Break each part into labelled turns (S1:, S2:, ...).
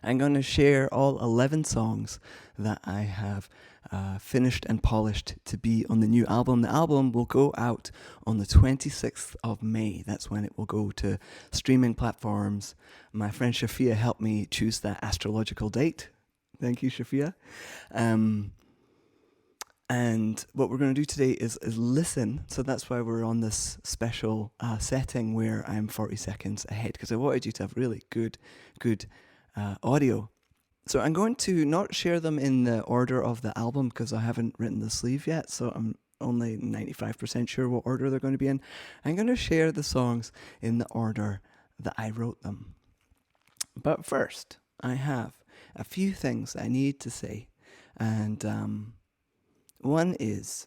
S1: I'm going to share all 11 songs that I have finished and polished to be on the new album. The album will go out on the 26th of May. That's when it will go to streaming platforms. My friend Shafia helped me choose that astrological date. Thank you, Shafia. And what we're going to do today is listen. So that's why we're on this special setting where I'm 40 seconds ahead, because I wanted you to have really good audio. So I'm going to not share them in the order of the album because I haven't written the sleeve yet. So I'm only 95% sure what order they're going to be in. I'm going to share the songs in the order that I wrote them. But first, I have a few things I need to say. And one is,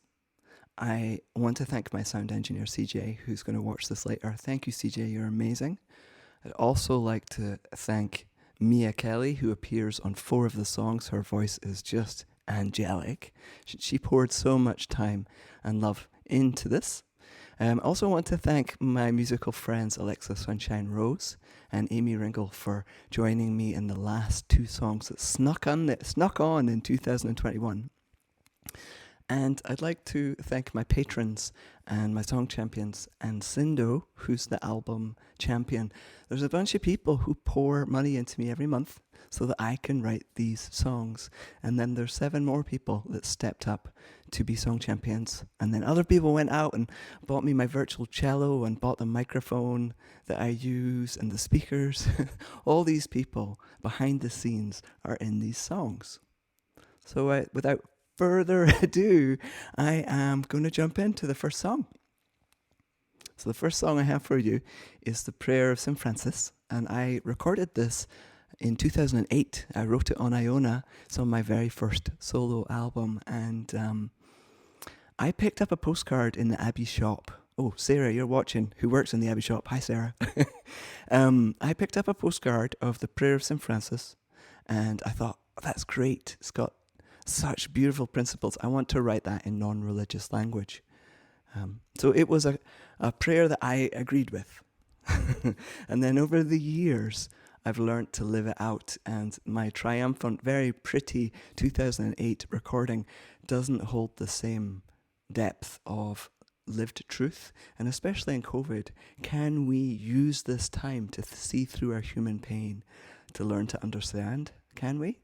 S1: I want to thank my sound engineer, CJ, who's going to watch this later. Thank you, CJ. You're amazing. I'd also like to thank Mia Kelly, who appears on 4 of the songs. Her voice is just angelic. She poured so much time and love into this. I also want to thank my musical friends Alexa Sunshine Rose and Amy Ringle for joining me in the last 2 songs that snuck on in 2021. And I'd like to thank my patrons and my song champions and Sindo, who's the album champion. There's a bunch of people who pour money into me every month so that I can write these songs. And then there's 7 more people that stepped up to be song champions. And then other people went out and bought me my virtual cello and bought the microphone that I use and the speakers. All these people behind the scenes are in these songs. So without further ado, I am going to jump into the first song. So the first song I have for you is The Prayer of St. Francis, and I recorded this in 2008. I wrote it on Iona. It's on my very first solo album, and I picked up a postcard in the Abbey shop. Oh, Sarah, you're watching, who works in the Abbey shop. Hi, Sarah. I picked up a postcard of The Prayer of St. Francis, and I thought, oh, that's great. It's got such beautiful principles. I want to write that in non-religious language. So it was a prayer that I agreed with. And then over the years, I've learned to live it out. And my triumphant, very pretty 2008 recording doesn't hold the same depth of lived truth. And especially in COVID, can we use this time to see through our human pain, to learn to understand? Can we?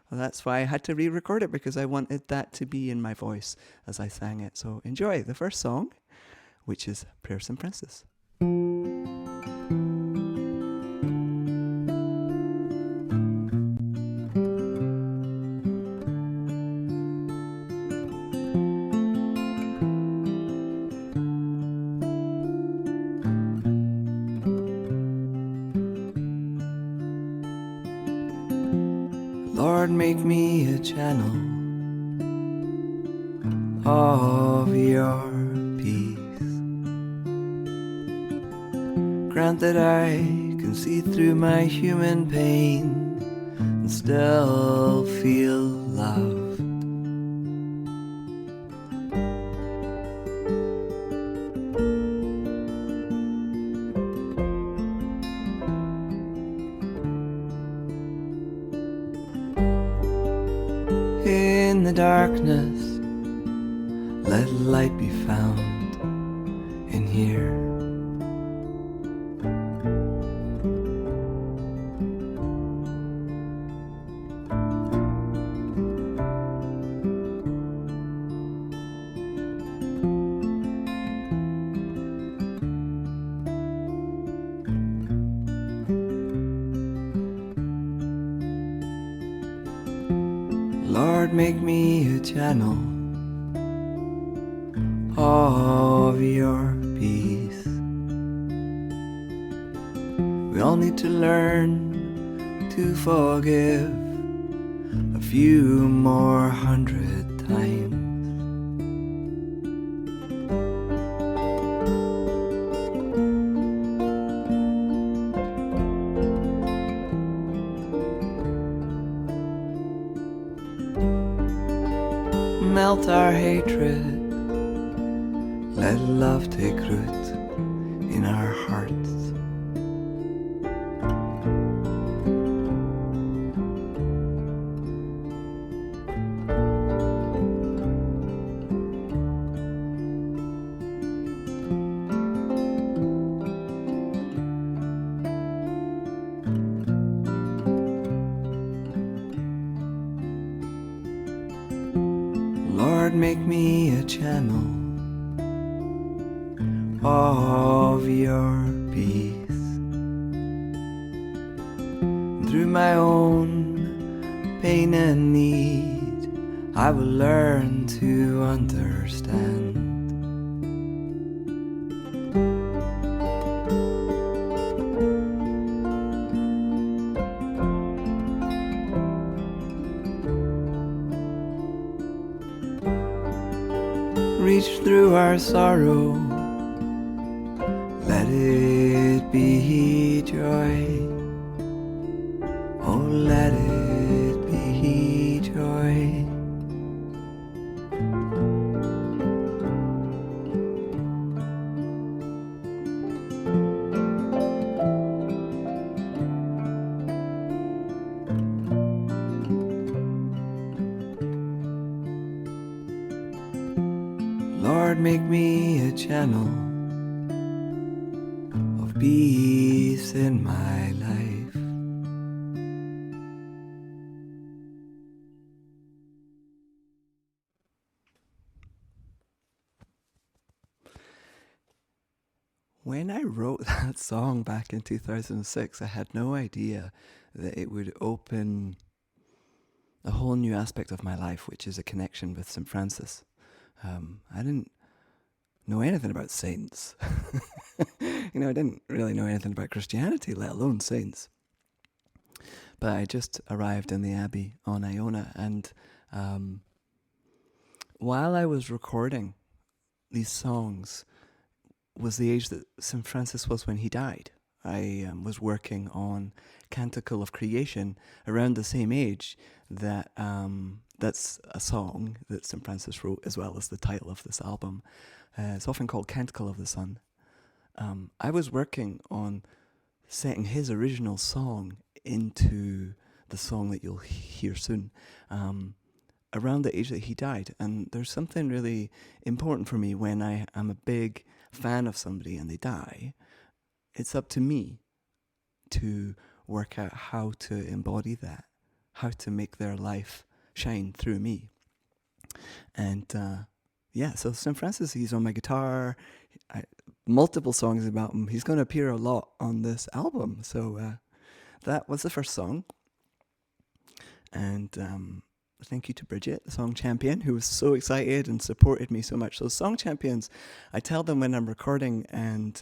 S1: Well, that's why I had to re-record it, because I wanted that to be in my voice as I sang it. So enjoy the first song, which is Prayer of St. Francis. Lord, make me a channel of your peace. Grant that I can see through my human pain and still feel loved. In the darkness, let light be found in here. Lord, make me a channel of your peace. We all need to learn to forgive a few more 100 times. Melt our hatred, let love take root in our hearts. Lord, make me a channel of your peace. Through my own pain and need, I will learn to understand. Reach through our sorrow, let it be joy. Oh, let it be joy. Lord, make me a channel of peace in my life. When I wrote that song back in 2006, I had no idea that it would open a whole new aspect of my life, which is a connection with St. Francis. I didn't know anything about saints. I didn't really know anything about Christianity, let alone saints. But I just arrived in the Abbey on Iona, and while I was recording these songs was the age that St. Francis was when he died. I was working on Canticle of Creation around the same age that that's a song that St. Francis wrote, as well as the title of this album. It's often called Canticle of the Sun. I was working on setting his original song into the song that you'll hear soon, around the age that he died. And there's something really important for me when I am a big fan of somebody and they die. It's up to me to work out how to embody that, how to make their life shine through me. And so St. Francis, he's on my guitar, multiple songs about him. He's going to appear a lot on this album. So that was the first song. And thank you to Bridget, the song champion, who was so excited and supported me so much. So song champions, I tell them when I'm recording, and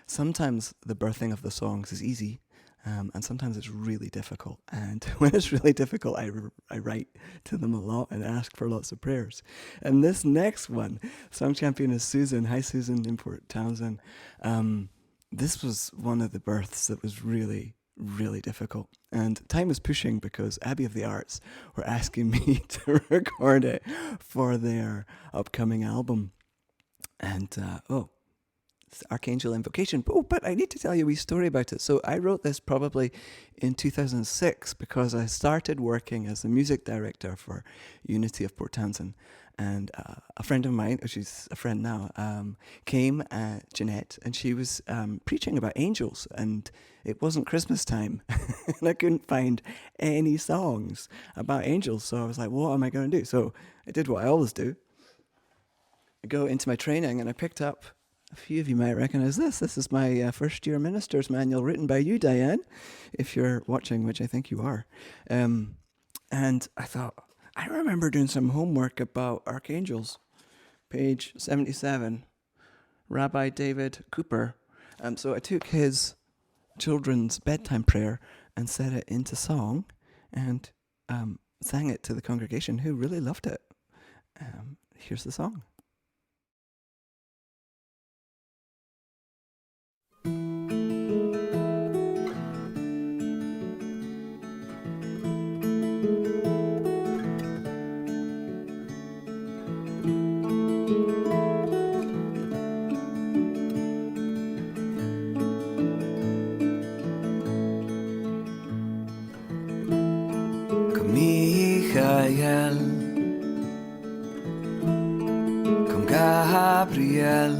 S1: sometimes the birthing of the songs is easy, and sometimes it's really difficult. And when it's really difficult, I write to them a lot and ask for lots of prayers. And this next one, song champion, is Susan. Hi, Susan in Port Townsend. This was one of the births that was really difficult, and time was pushing because Abbey of the Arts were asking me to record it for their upcoming album. And it's Archangel Invocation. But I need to tell you a wee story about it. So I wrote this probably in 2006 because I started working as the music director for Unity of Port Townsend. And a friend of mine, she's a friend now, came, Jeanette, and she was preaching about angels, and it wasn't Christmas time, and I couldn't find any songs about angels, so I was like, what am I going to do? So I did what I always do. I go into my training, and I picked up, a few of you might recognize this. This is my first year minister's manual written by you, Diane, if you're watching, which I think you are. And I thought, I remember doing some homework about archangels. Page 77, Rabbi David Cooper. So I took his children's bedtime prayer and set it into song and sang it to the congregation, who really loved it. Here's the song. Michael, come Gabriel,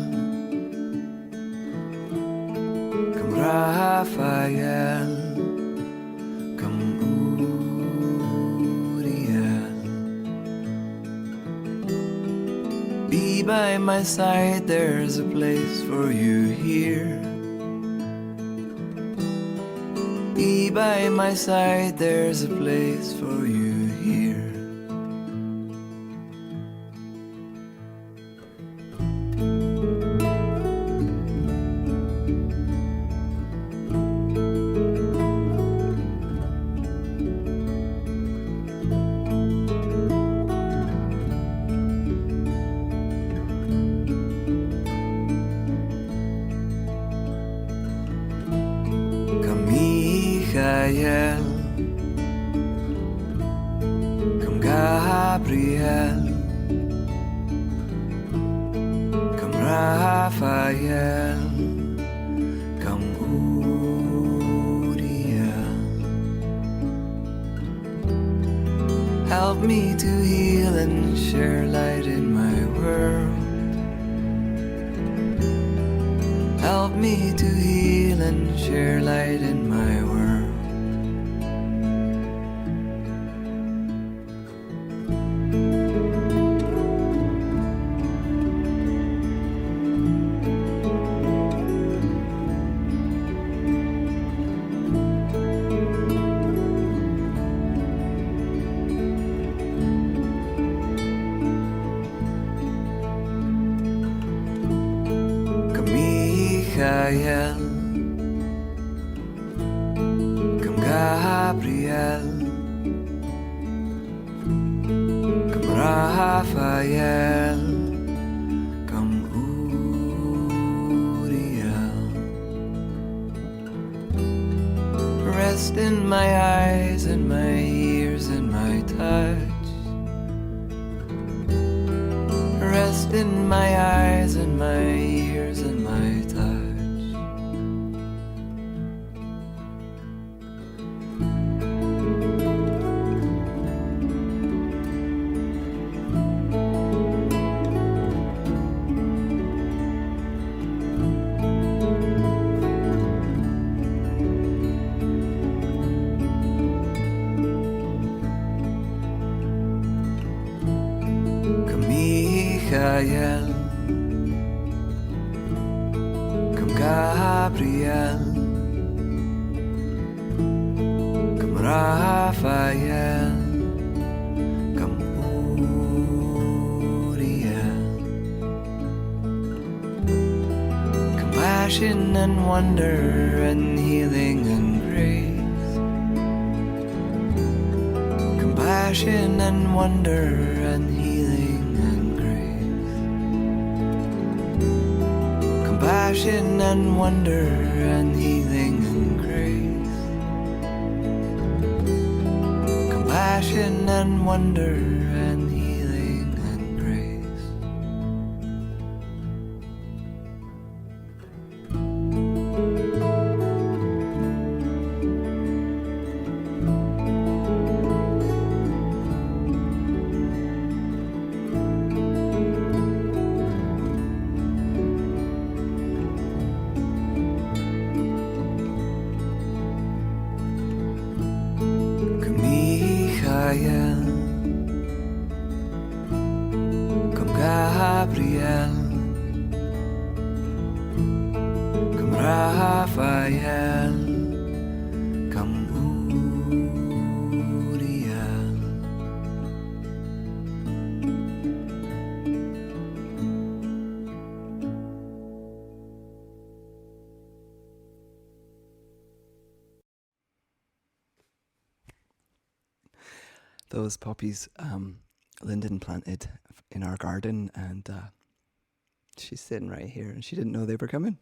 S1: come Raphael, come Uriel. by my side, there's a place for you here. Be by my side, there's a place for you here. Michael, come Gabriel, come Raphael, come Uriel. Help me to heal and share light in my world. Help me to heal and share light in my world. Michael, come Gabriel, come Raphael, come Uriel. Rest in my eyes and my ears and my touch. Rest in my eyes and my ears and my touch. Michael, come Gabriel, come Raphael, come Uriel. Compassion and wonder and healing and grace. Compassion and wonder and healing. Compassion and wonder and healing and grace. Compassion and wonder and healing and grace. Michael, come Gabriel, come Raphael, come Uriel. Those poppies Lyndon planted in our garden, and she's sitting right here, and she didn't know they were coming.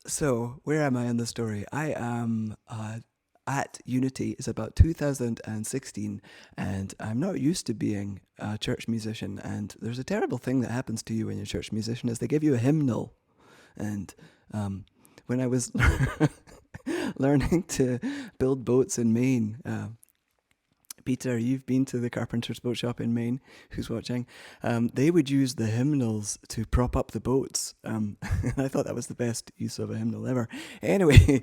S1: So where am I in the story? I am at Unity. It's about 2016, and I'm not used to being a church musician, and there's a terrible thing that happens to you when you're a church musician is they give you a hymnal. And when I was learning to build boats in Maine, Peter, you've been to the Carpenter's Boat Shop in Maine, who's watching, they would use the hymnals to prop up the boats. I thought that was the best use of a hymnal ever. Anyway,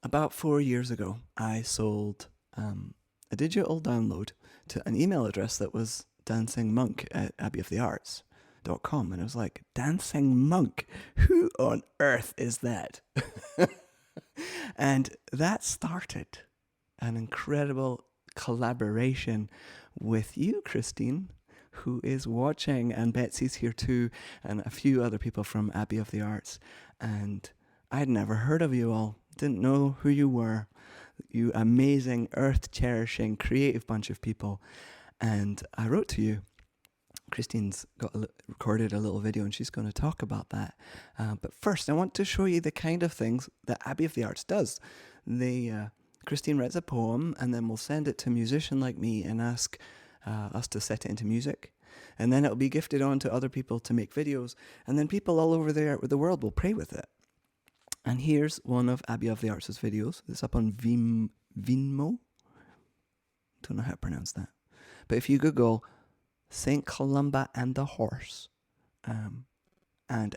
S1: about 4 years ago, I sold a digital download to an email address that was dancingmonk@abbeyofthearts.com. And I was like, Dancing Monk? Who on earth is that? And that started an incredible collaboration with you, Christine, who is watching, and Betsy's here too, and a few other people from Abbey of the Arts. And I'd never heard of you all, didn't know who you were, you amazing, earth-cherishing, creative bunch of people. And I wrote to you. Christine's recorded a little video and she's going to talk about that. But first, I want to show you the kind of things that Abbey of the Arts does. Christine writes a poem and then we'll send it to a musician like me and ask us to set it into music. And then it'll be gifted on to other people to make videos. And then people all over the world will pray with it. And here's one of Abbey of the Arts' videos. It's up on Vimeo. Don't know how to pronounce that. But if you Google St. Columba and the Horse and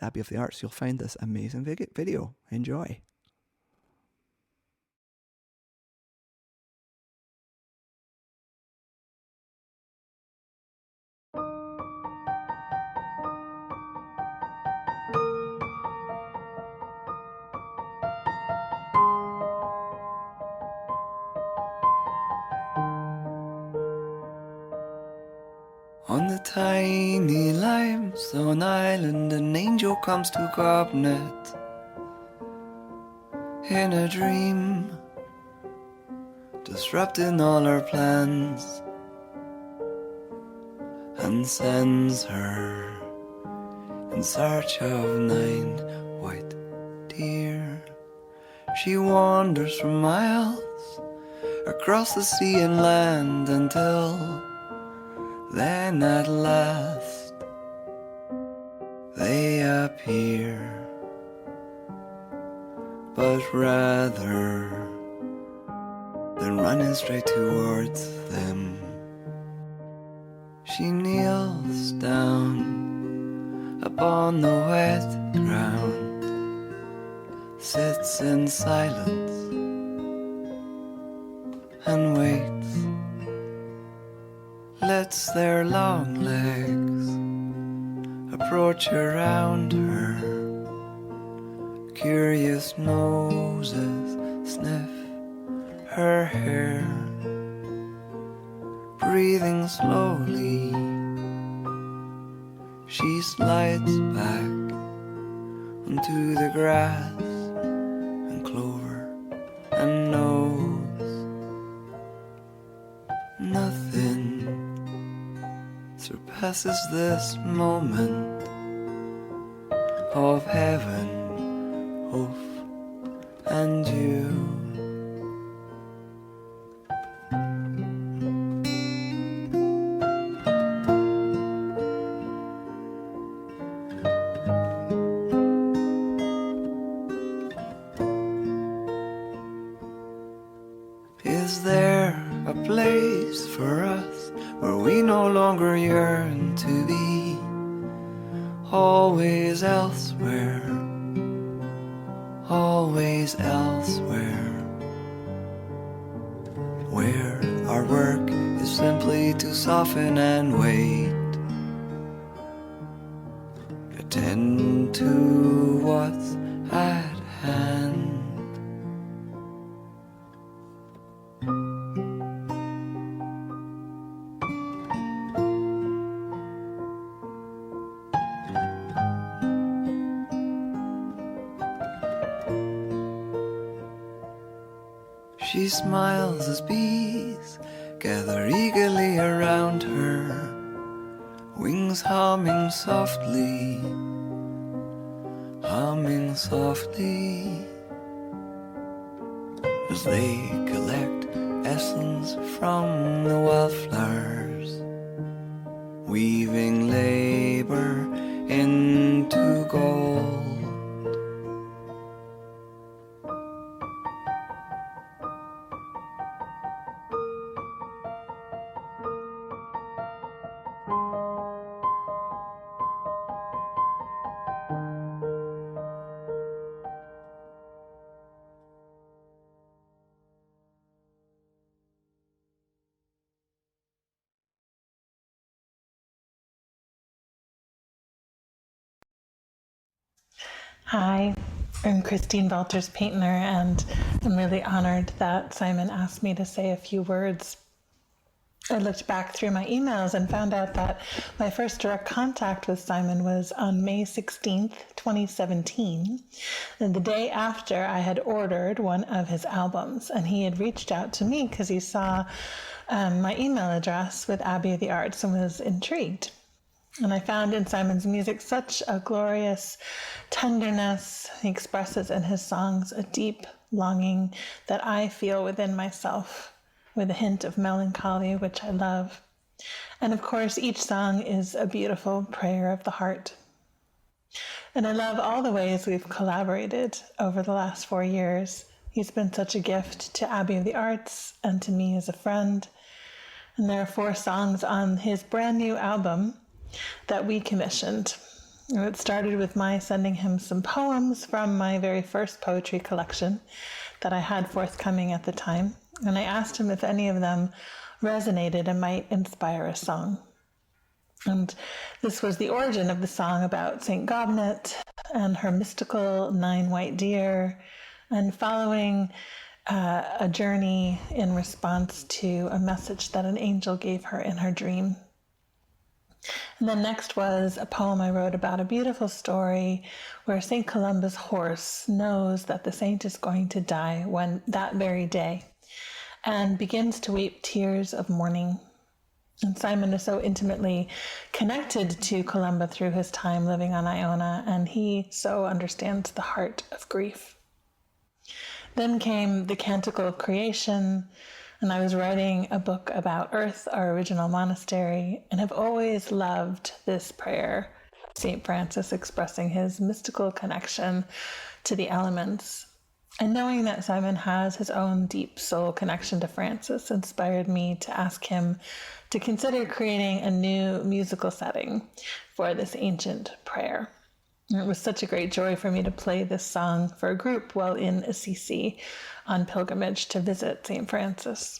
S1: Abbey of the Arts, you'll find this amazing video. Enjoy. On the tiny limestone island, an angel comes to Gobnet in a dream, disrupting all her plans, and sends her in search of 9 white deer. She wanders for miles across the sea and land until then at last they appear, but rather than running straight towards them, she kneels down upon the wet ground, sits in silence and waits, lets their long legs approach around her, curious noses sniff her hair, breathing slowly, she slides back onto the grass and clover and knows nothing surpasses this moment of heaven, hope, and you. Is there a place for us where we no longer yearn to be, always elsewhere, always elsewhere, where our work is simply to soften and wait, attend to what's at hand. She smiles as bees gather eagerly around her, wings humming softly, as they collect essence from the wildflowers, weaving labor into gold.
S2: Hi, I'm Christine Valters Paintner, and I'm really honored that Simon asked me to say a few words. I looked back through my emails and found out that my first direct contact with Simon was on May 16th, 2017, and the day after I had ordered one of his albums, and he had reached out to me because he saw my email address with Abbey of the Arts and was intrigued. And I found in Simon's music such a glorious tenderness. He expresses in his songs a deep longing that I feel within myself, with a hint of melancholy, which I love. And of course, each song is a beautiful prayer of the heart. And I love all the ways we've collaborated over the last 4 years. He's been such a gift to Abbey of the Arts and to me as a friend. And there are 4 songs on his brand new album that we commissioned. It started with my sending him some poems from my very first poetry collection that I had forthcoming at the time, and I asked him if any of them resonated and might inspire a song. And this was the origin of the song about St. Gobnet and her mystical 9 white deer, and following a journey in response to a message that an angel gave her in her dream. And then next was a poem I wrote about a beautiful story where St. Columba's horse knows that the saint is going to die that very day, and begins to weep tears of mourning. And Simon is so intimately connected to Columba through his time living on Iona, and he so understands the heart of grief. Then came the Canticle of Creation, and I was writing a book about Earth, our original monastery, and have always loved this prayer, St. Francis expressing his mystical connection to the elements. And knowing that Simon has his own deep soul connection to Francis inspired me to ask him to consider creating a new musical setting for this ancient prayer. And it was such a great joy for me to play this song for a group while in Assisi on pilgrimage to visit St. Francis.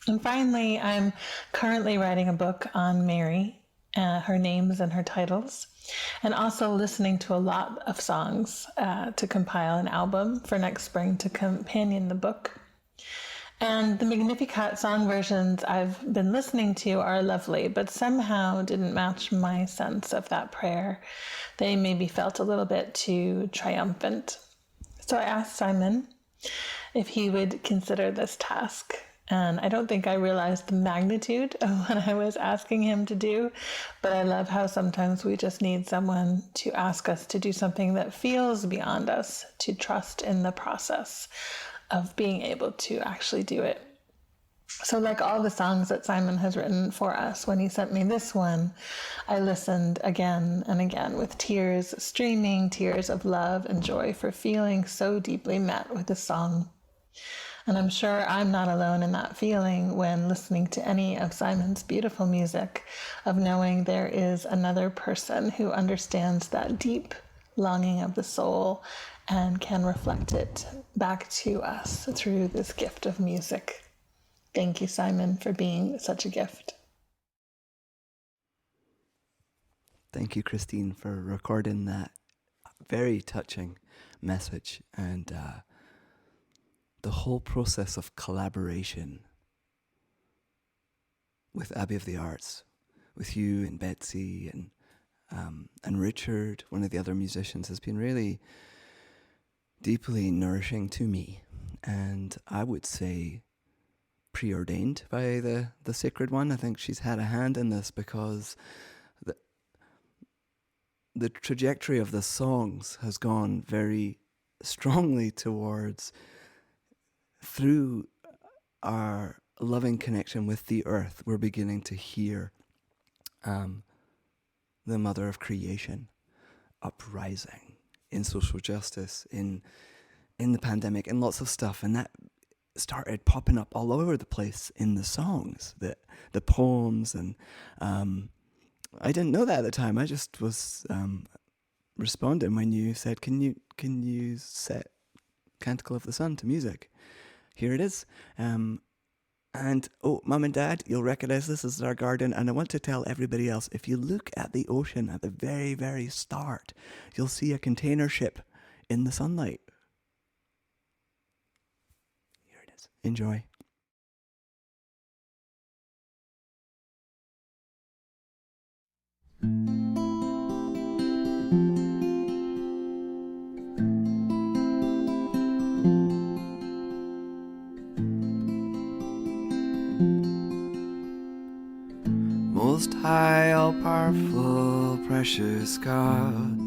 S2: And finally, I'm currently writing a book on Mary, her names and her titles, and also listening to a lot of songs to compile an album for next spring to companion the book. And the Magnificat song versions I've been listening to are lovely, but somehow didn't match my sense of that prayer. They maybe felt a little bit too triumphant. So I asked Simon if he would consider this task. And I don't think I realized the magnitude of what I was asking him to do, but I love how sometimes we just need someone to ask us to do something that feels beyond us, to trust in the process of being able to actually do it. So like all the songs that Simon has written for us, when he sent me this one, I listened again and again with tears streaming, tears of love and joy for feeling so deeply met with the song. And I'm sure I'm not alone in that feeling when listening to any of Simon's beautiful music, of knowing there is another person who understands that deep longing of the soul and can reflect it back to us through this gift of music. Thank you, Simon, for being such a gift.
S1: Thank you, Christine, for recording that very touching message, and the whole process of collaboration with Abbey of the Arts, with you and Betsy and Richard, one of the other musicians, has been really deeply nourishing to me, and I would say preordained by the Sacred One. I think she's had a hand in this, because the trajectory of the songs has gone very strongly towards, through our loving connection with the earth, we're beginning to hear the Mother of Creation uprising in social justice, in the pandemic, and lots of stuff. And that started popping up all over the place in the songs, the poems, and I didn't know that at the time. I just was responding when you said, "Can you set Canticle of the Sun to music?" Here it is. And, oh, Mum and Dad, you'll recognize this as our garden. And I want to tell everybody else, if you look at the ocean at the very, very start, you'll see a container ship in the sunlight. Here it is. Enjoy. Most high, all powerful, precious God,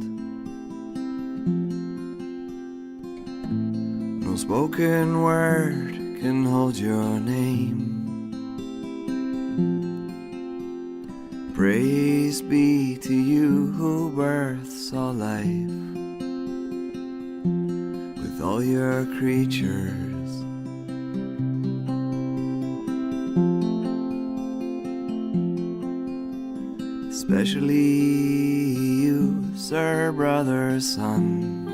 S1: no spoken word can hold your name. Praise be to you who births all life, with all your creatures. Especially you, sir, brother, son,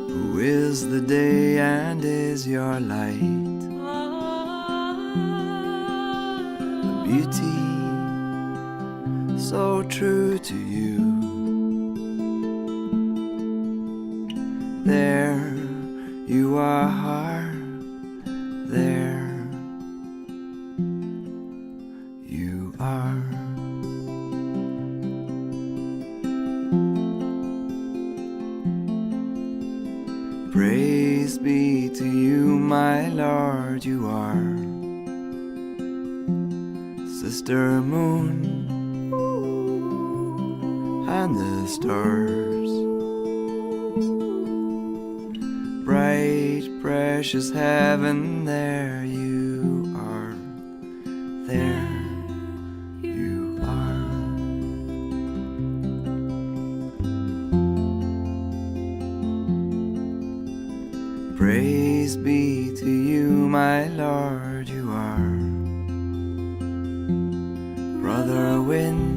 S1: who is the day and is your light, a beauty so true to you. There you are, there you are. Praise be to you, my Lord, you are. Sister moon and the stars, bright, precious heaven, there you are, there you are. Praise be to you, my Lord, you are. Brother wind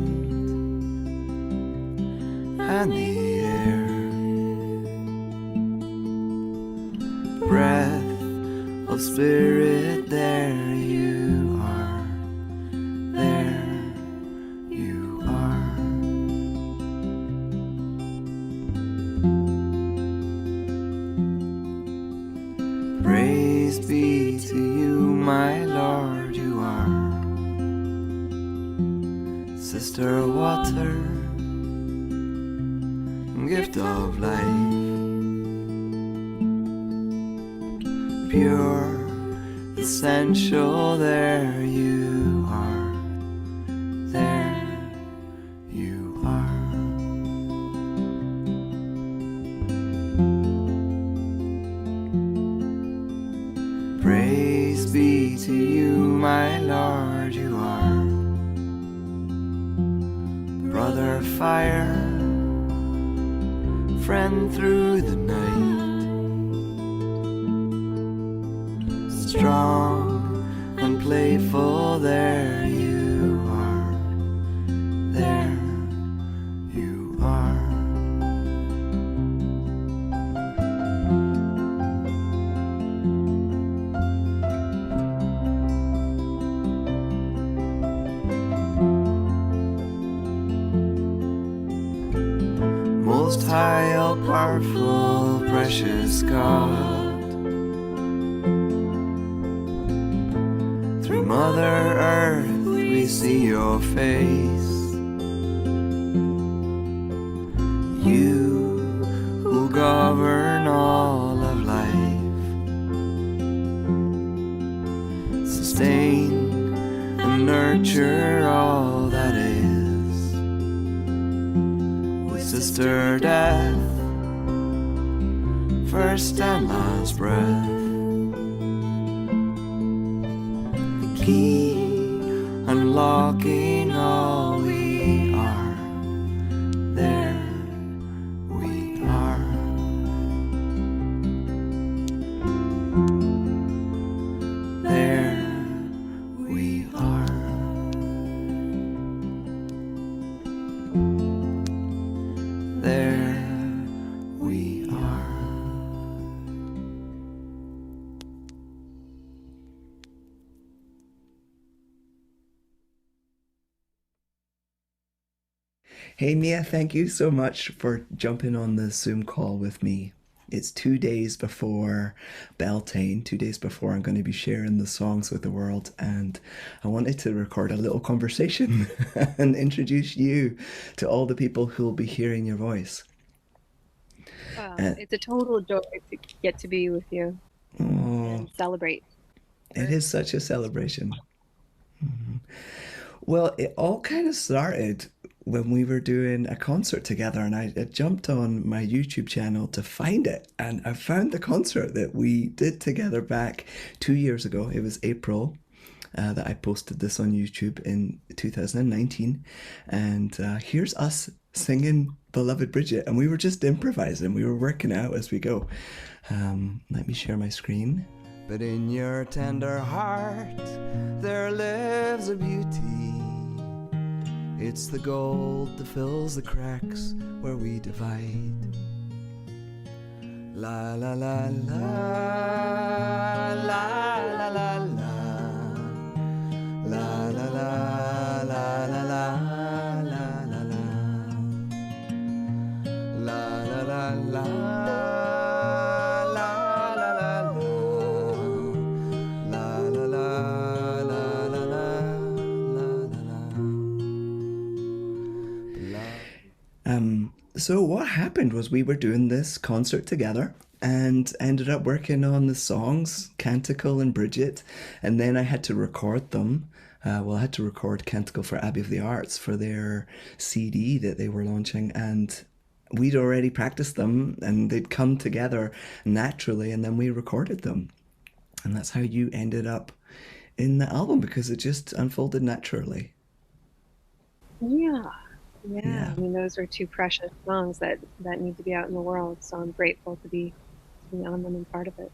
S1: and the air, breath of spirit, there you are, there you are. Praise be to you, my Lord, you are. Sister water, gift of life, pure, essential, there you are, there you are. Praise be to you, my Lord, you are. Brother fire, friend through the night, strong and playful, there you are, there you are. Most high, all powerful, precious God, through Mother Earth we see your face. You who govern all of life, sustain and nurture all that is. With Sister Death, first and last breath, the key unlocking all we are, there we are. There we are. There we are. Hey Mia, thank you so much for jumping on the Zoom call with me. It's 2 days before Beltane, 2 days before I'm going to be sharing the songs with the world, and I wanted to record a little conversation and introduce you to all the people who'll be hearing your voice.
S3: Well,
S1: Uh,
S3: it's a total joy to get to be with you
S1: oh,
S3: and celebrate
S1: it
S3: her.
S1: is such a celebration. Well, it all kind of started when we were doing a concert together, and I jumped on my YouTube channel to find it, and I found the concert that we did together back 2 years ago. It was April. That I posted this on YouTube in 2019, and here's us singing "Beloved Bridget," and we were just improvising. We were working out as we go. Let me share my screen. But in your tender heart, there lives a beauty. It's the gold that fills the cracks where we divide. La la la la la la la la la la la la la la la la la la la so what happened was we were doing this concert together and ended up working on the songs Canticle and Bridget, and then I had to record them. I had to record Canticle for Abbey of the Arts for their CD that they were launching, and we'd already practiced them and they'd come together naturally, and then we recorded them. And that's how you ended up in the album because it just unfolded naturally.
S3: Yeah, yeah.
S1: Yeah.
S3: I mean, those are two precious songs that need to be out in the world. So I'm grateful to be on them and part of it.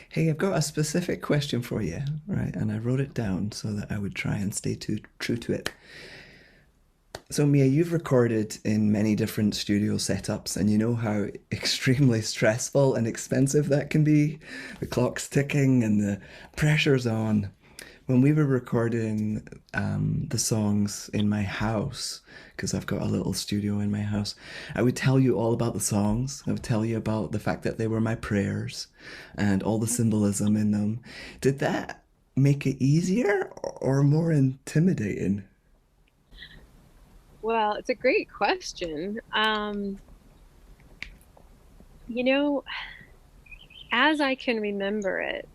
S1: Hey, I've got a specific question for you, right? And I wrote it down so that I would try and stay true to it. So, Mia, you've recorded in many different studio setups, and you know how extremely stressful and expensive that can be. The clock's ticking and the pressure's on. When we were recording the songs in my house, because I've got a little studio in my house, I would tell you all about the songs. I would tell you about the fact that they were my prayers and all the symbolism in them. Did that make it easier or more intimidating?
S3: Well, it's a great question. You know, as I can remember it,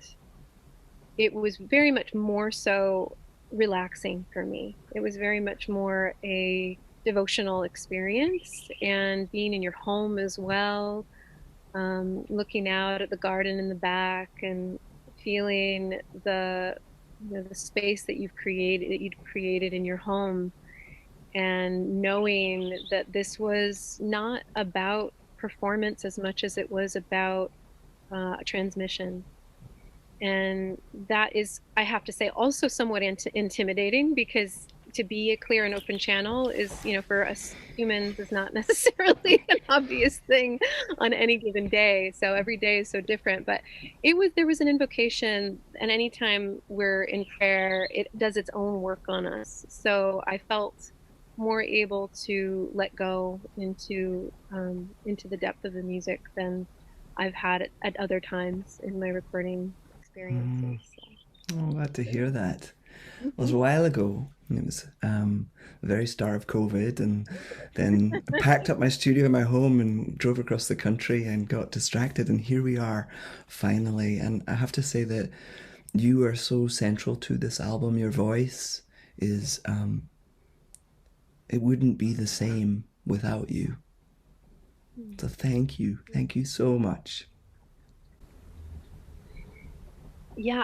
S3: it was very much more so relaxing for me. It was very much more a devotional experience and being in your home as well, looking out at the garden in the back and feeling the space that you'd created in your home, and knowing that this was not about performance as much as it was about a transmission. And that is, I have to say, also somewhat intimidating, because to be a clear and open channel is, for us humans, is not necessarily an obvious thing on any given day. So every day is so different. But there was an invocation, and anytime we're in prayer, it does its own work on us. So I felt more able to let go into the depth of the music than I've had at other times in my recording experiences.
S1: Oh, glad to hear that.
S3: So.
S1: It was a while ago. It was the very start of COVID, and then I packed up my studio in my home and drove across the country and got distracted. And here we are, finally. And I have to say that you are so central to this album. Your voice is, it wouldn't be the same without you. So thank you so much.
S3: Yeah,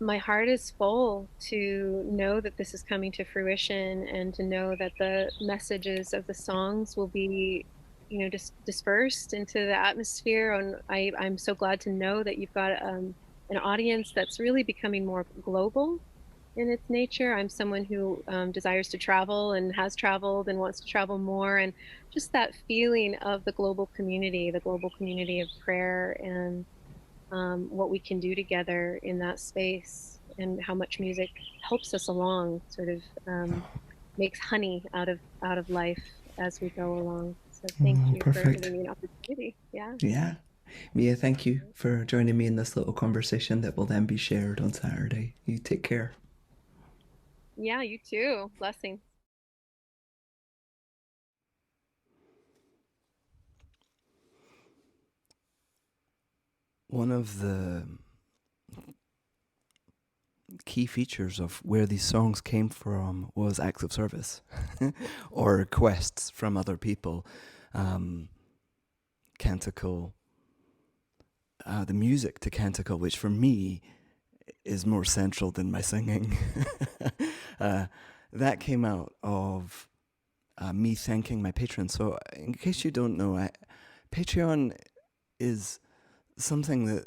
S3: my heart is full to know that this is coming to fruition, and to know that the messages of the songs will be, just dispersed into the atmosphere. And I'm so glad to know that you've got an audience that's really becoming more global in its nature. I'm someone who desires to travel and has traveled and wants to travel more, and just that feeling of the global community of prayer, and what we can do together in that space, and how much music helps us along, sort of makes honey out of life as we go along. So thank
S1: Oh,
S3: you for
S1: perfect.
S3: giving me an opportunity. Yeah.
S1: Yeah. Mia, thank you for joining me in this little conversation that will then be shared on Saturday. You take care.
S3: Yeah, you too. Blessings.
S1: One of the key features of where these songs came from was acts of service or requests from other people. Um, Canticle, the music to Canticle, which for me is more central than my singing, uh, that came out of me thanking my patrons. So, in case you don't know, Patreon is something that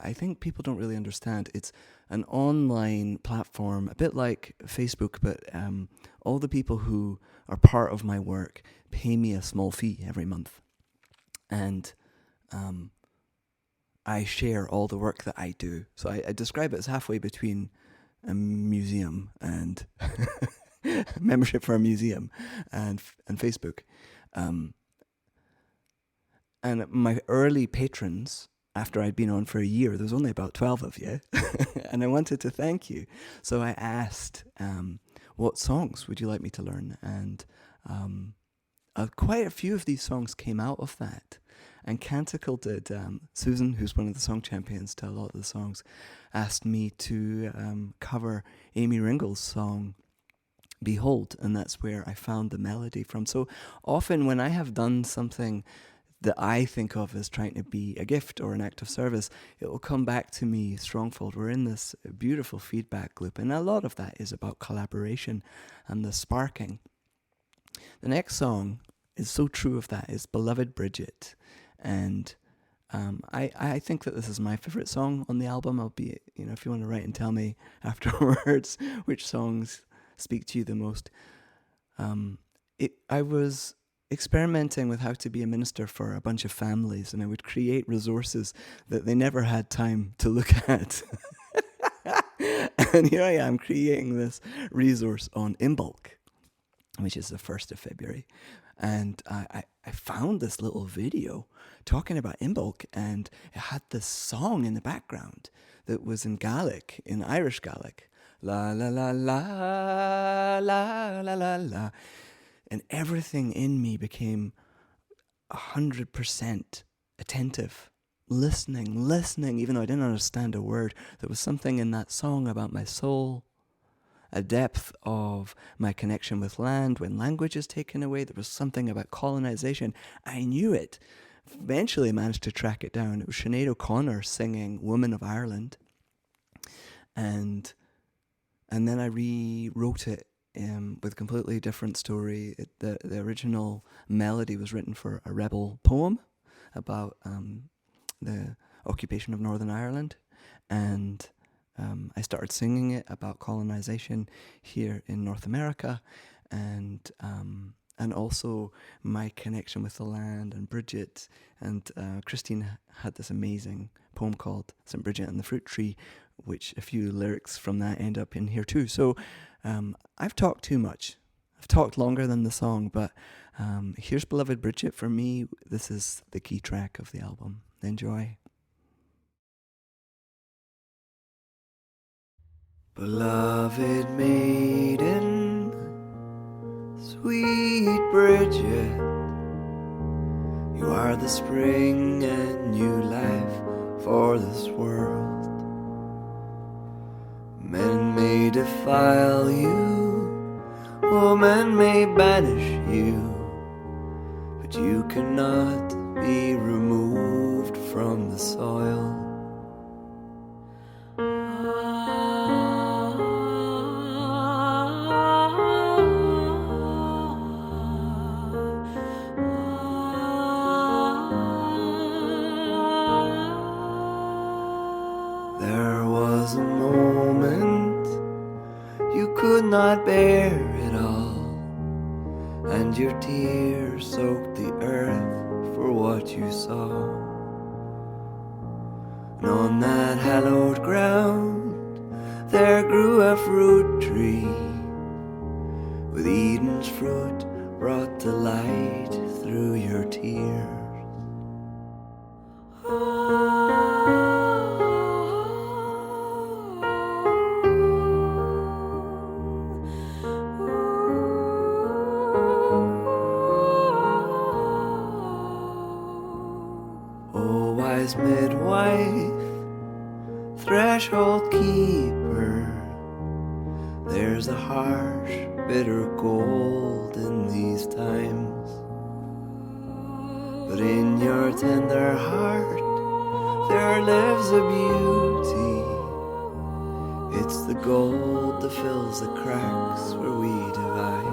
S1: I think people don't really understand. It's an online platform, a bit like Facebook, but all the people who are part of my work pay me a small fee every month. And I share all the work that I do. So I describe it as halfway between a museum and membership for a museum and Facebook. And my early patrons, after I'd been on for a year, there was only about 12 of you, and I wanted to thank you. So I asked, what songs would you like me to learn? And quite a few of these songs came out of that. And Canticle did. Susan, who's one of the song champions to a lot of the songs, asked me to cover Amy Ringle's song, Behold, and that's where I found the melody from. So often when I have done something that I think of as trying to be a gift or an act of service, it will come back to me strongfold. We're in this beautiful feedback loop, and a lot of that is about collaboration and the sparking. The next song is so true of that, is Beloved Bridget, and I think that this is my favourite song on the album. I'll be, if you want to write and tell me afterwards which songs speak to you the most. I was experimenting with how to be a minister for a bunch of families, and I would create resources that they never had time to look at. And here I am creating this resource on Imbolc, which is the 1st of February. And I found this little video talking about Imbolc, and it had this song in the background that was in Gaelic, in Irish Gaelic. La la la la la la la la. And everything in me became 100% attentive, listening, even though I didn't understand a word. There was something in that song about my soul, a depth of my connection with land when language is taken away. There was something about colonization. I knew it. Eventually managed to track it down. It was Sinead O'Connor singing Woman of Ireland. And then I rewrote it with a completely different story. The original melody was written for a rebel poem about the occupation of Northern Ireland, and I started singing it about colonization here in North America, and also my connection with the land, and Bridget, and Christine had this amazing poem called St. Bridget and the Fruit Tree, which a few lyrics from that end up in here too. So I've talked too much. I've talked longer than the song, but here's Beloved Bridget. For me, this is the key track of the album. Enjoy. Beloved maiden, sweet Bridget, you are the spring and new life for this world. Men may defile you, woman may banish you, but you cannot be removed from the soil. There was a moment you could not bear it all, and your tears soaked the earth for what you saw. And on that hallowed ground there grew a fruit tree with Eden's fruit brought to light through your tears. Oh, wise midwife, threshold keeper, there's a harsh, bitter cold in these times. But in your tender heart, there lives a beauty. It's the gold that fills the cracks where we divide.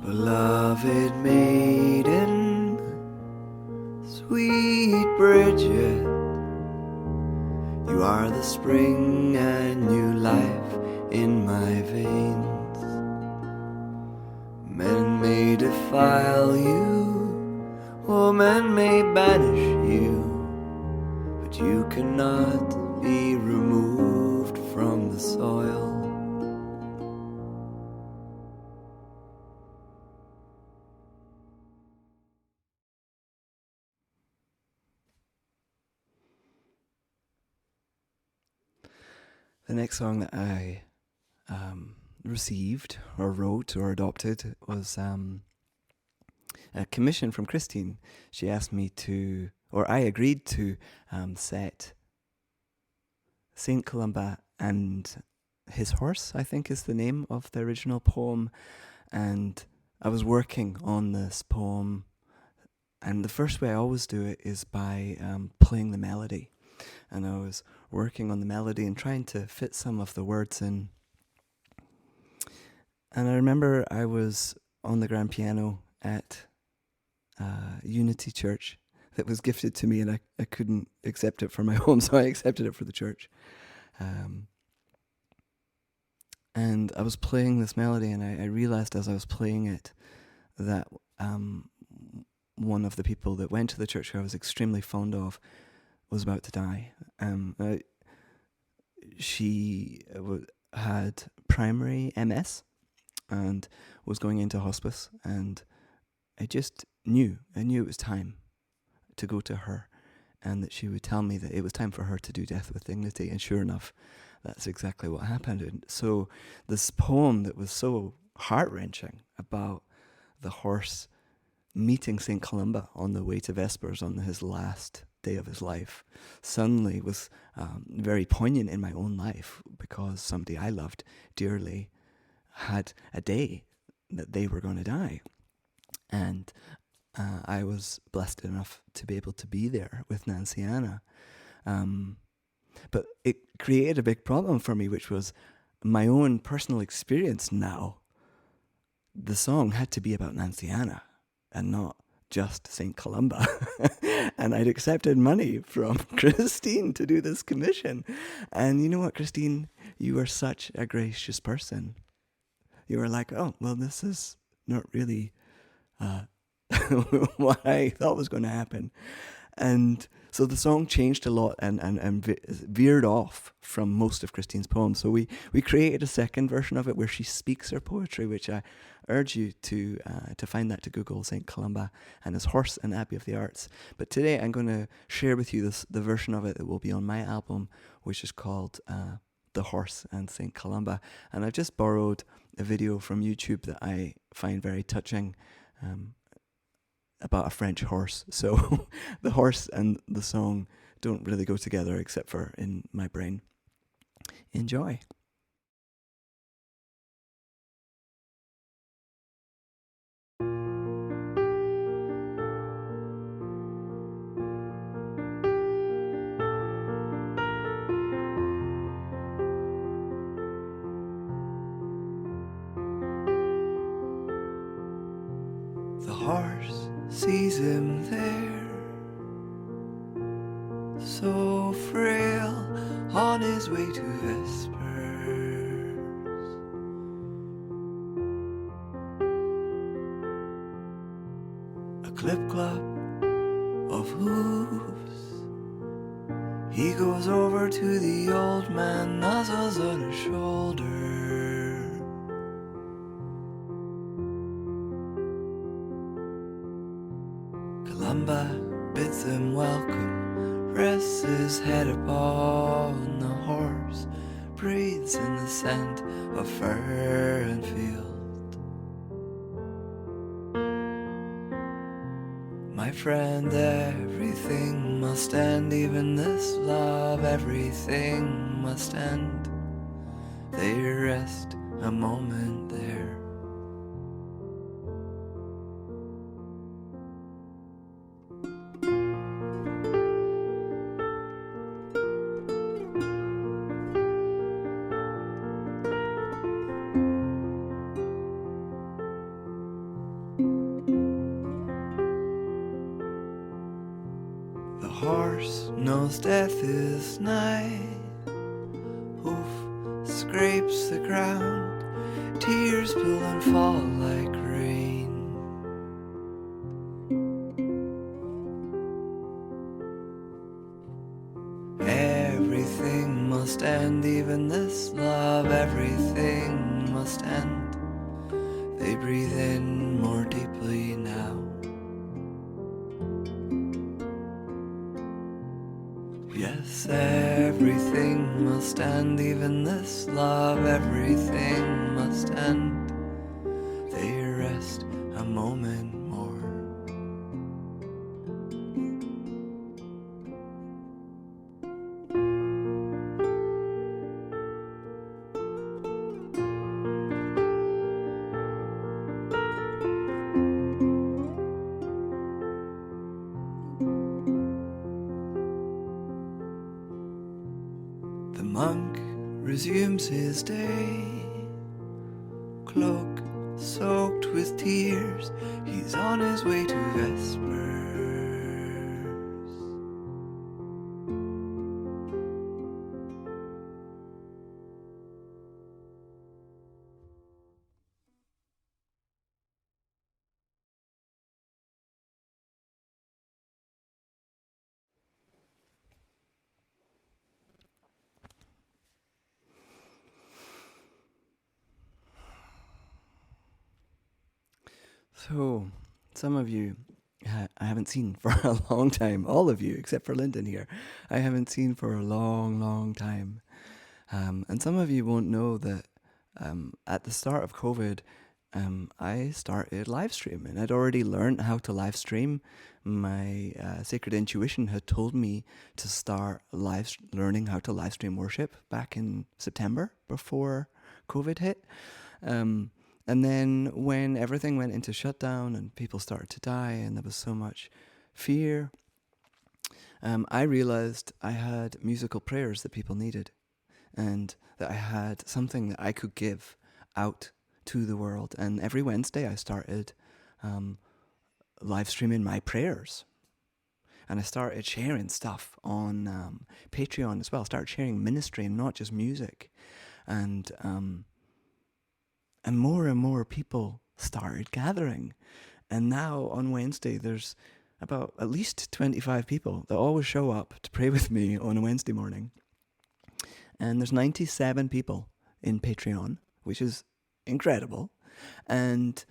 S1: Beloved maiden, sweet Bridget, you are the spring and new life in my veins. Men may defile you, women may banish you, but you cannot be removed from the soil. The next song that I received or wrote or adopted was a commission from Christine. She asked me to, or I agreed to, set St. Columba and His Horse, I think is the name of the original poem. And I was working on this poem, and the first way I always do it is by playing the melody. And I was working on the melody and trying to fit some of the words in. And I remember I was on the grand piano at Unity Church that was gifted to me, and I couldn't accept it for my home, so I accepted it for the church. And I was playing this melody, and I realized as I was playing it that one of the people that went to the church who I was extremely fond of was about to die. She had primary MS and was going into hospice, and I knew it was time to go to her, and that she would tell me that it was time for her to do death with dignity. And sure enough, that's exactly what happened. And so this poem that was so heart-wrenching about the horse meeting St. Columba on the way to Vespers on his last day of his life suddenly was very poignant in my own life, because somebody I loved dearly had a day that they were going to die. And I was blessed enough to be able to be there with Nancy Anna. But it created a big problem for me, which was my own personal experience now. The song had to be about Nancy Anna and not just St. Columba. And I'd accepted money from Christine to do this commission. And you know what, Christine? You are such a gracious person. You were like, oh, well, this is not really what I thought was going to happen. And so the song changed a lot and veered off from most of Christine's poems. So we created a second version of it where she speaks her poetry, which I urge you to find that, to Google St. Columba and His Horse and Abbey of the Arts. But today I'm going to share with you the version of it that will be on my album, which is called The Horse and St. Columba. And I've just borrowed a video from YouTube that I find very touching, about a French horse. So the horse and the song don't really go together, except for in my brain. Enjoy. sees him there, so frail on his way to Vespers. A clip-clop of hooves, he goes over to the old man, nuzzles on his shoulder. Columba bids him welcome, rests his head upon the horse, breathes in the scent of fir and field. My friend, everything must end, even this love, everything must end. They rest a moment there. The horse knows death is nigh, hoof scrapes the ground, tears spill and fall like rain. Everything must end, even this love, everything must end. They breathe in more deeply now. Yes, everything must end, even this love, everything must end. They rest a moment more. The monk resumes his day, cloak soaked with tears, he's on his way to Vespers. So, some of you I haven't seen for a long time. All of you, except for Lyndon here, I haven't seen for a long, long time. And some of you won't know that at the start of COVID, I started live streaming. I'd already learned how to live stream. My sacred intuition had told me to start learning how to live stream worship back in September before COVID hit. And then when everything went into shutdown and people started to die and there was so much fear, I realized I had musical prayers that people needed, and that I had something that I could give out to the world. And every Wednesday I started live streaming my prayers. And I started sharing stuff on Patreon as well. I started sharing ministry and not just music. And more people started gathering. And now on Wednesday, there's about at least 25 people that always show up to pray with me on a Wednesday morning. And there's 97 people in Patreon, which is incredible. And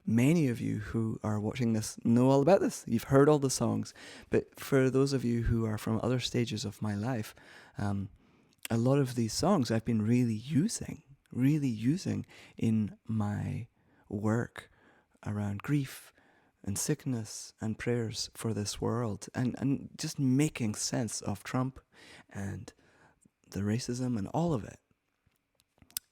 S1: many of you who are watching this know all about this. You've heard all the songs. But for those of you who are from other stages of my life, a lot of these songs I've been really using in my work around grief and sickness and prayers for this world, and just making sense of Trump and the racism and all of it.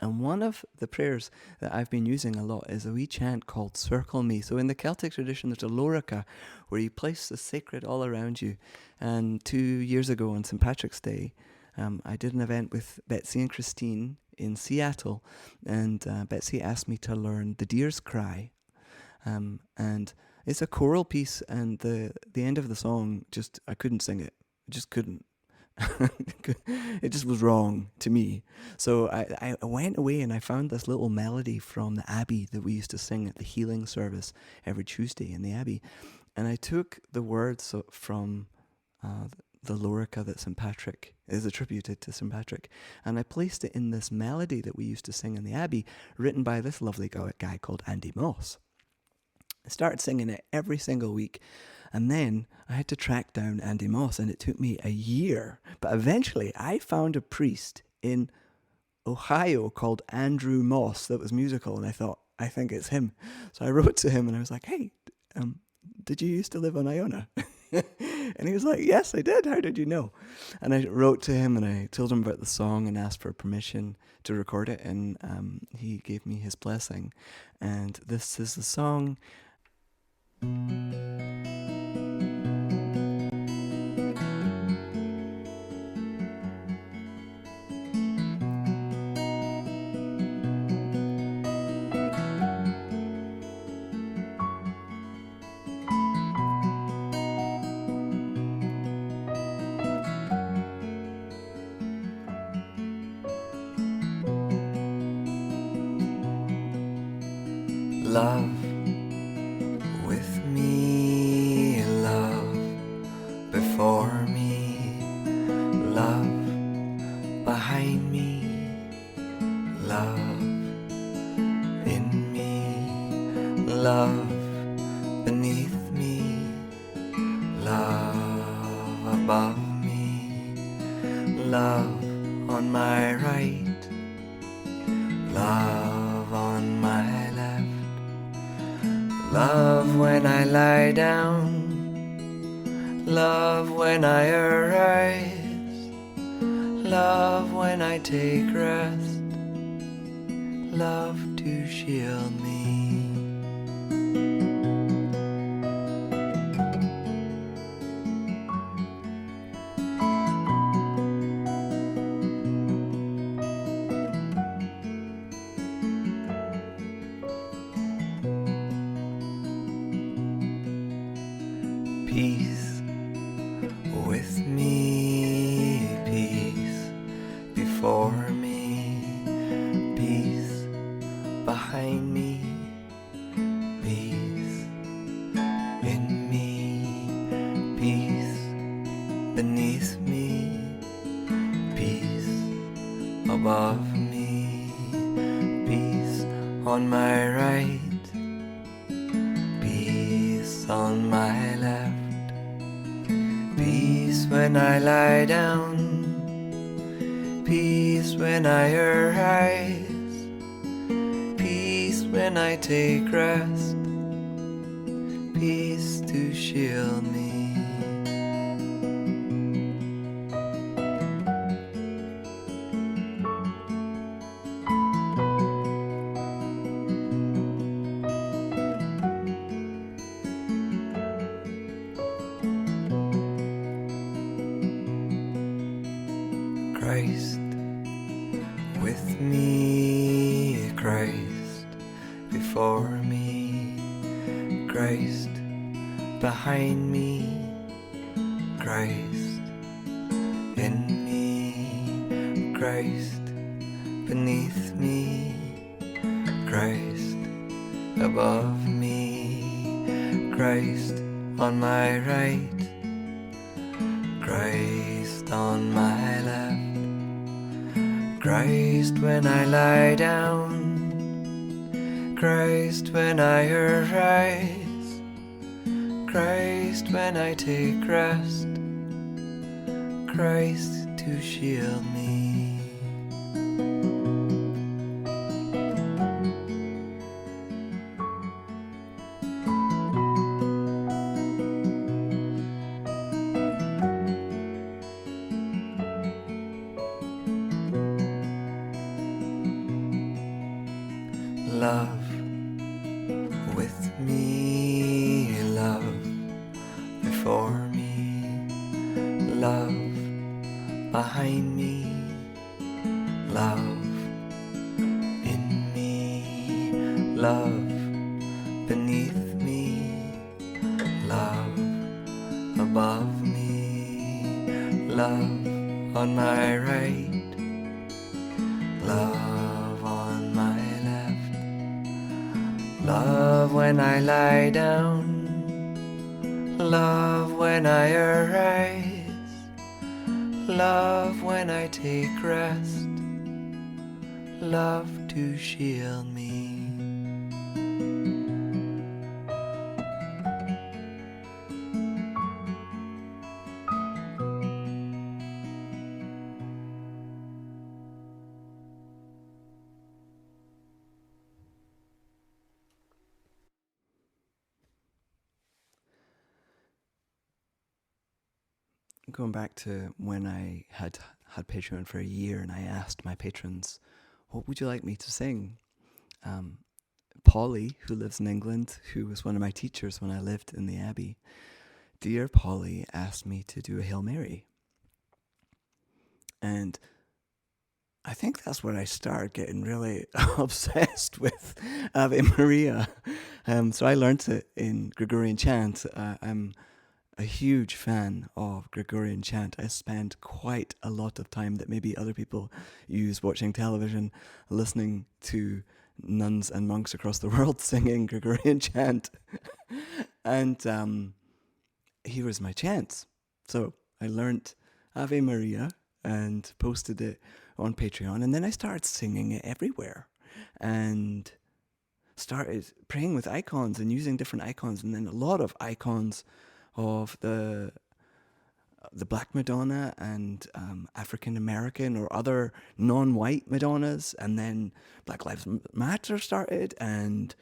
S1: And one of the prayers that I've been using a lot is a wee chant called Circle Me. So in the Celtic tradition, there's a lorica where you place the sacred all around you. And 2 years ago on St. Patrick's Day, I did an event with Betsy and Christine in Seattle, and Betsy asked me to learn the Deer's Cry. And It's a choral piece, and the end of the song, just I couldn't sing it. I just couldn't. It just was wrong to me. So I went away and I found this little melody from the Abbey that we used to sing at the healing service every Tuesday in the Abbey. And I took the words from the Lorica that St. Patrick is attributed to St. Patrick, and I placed it in this melody that we used to sing in the Abbey, written by this lovely guy called Andy Moss. I started singing it every single week, and then I had to track down Andy Moss, and it took me a year. But eventually I found a priest in Ohio called Andrew Moss that was musical, and I thought, I think it's him. So I wrote to him and I was like, hey, did you used to live on Iona? And he was like, yes, I did. How did you know? And I wrote to him and I told him about the song and asked for permission to record it, and he gave me his blessing. And this is the song. Love with me, love before me, love behind me, love in me, love beneath me, love above me, love on my right, love on my left. Love when I lie down, love when I arise, love when I take rest, love to shield me. Peace with me, peace before me, peace behind me, peace in me, peace beneath me, peace above me, peace on my right, peace on my left. Peace when I lie down, peace when I arise, peace when I take rest, peace to shield me. Christ with me, Christ before me, Christ behind me, Christ in me, Christ beneath me, Christ above me, Christ on my right, Christ on my left. Christ when I lie down, Christ when I arise, Christ when I take rest, Christ to shield me. Love with me, love before me, love behind me, love in me, love beneath me, love on my right, love on my left, love when I lie down, love when I arise, love when I take rest, love to shield me. Going back to when I had Patreon for a year, and I asked my patrons, what would you like me to sing? Polly, who lives in England, who was one of my teachers when I lived in the Abbey, dear Polly asked me to do a Hail Mary. And I think that's where I started getting really obsessed with Ave Maria. So I learned it in Gregorian chant. I'm a huge fan of Gregorian chant. I spend quite a lot of time that maybe other people use watching television, listening to nuns and monks across the world singing Gregorian chant. And here was my chants. So I learnt Ave Maria and posted it on Patreon, and then I started singing it everywhere and started praying with icons and using different icons, and then a lot of icons of the Black Madonna and African American or other non-white Madonnas, and then Black Lives Matter started, and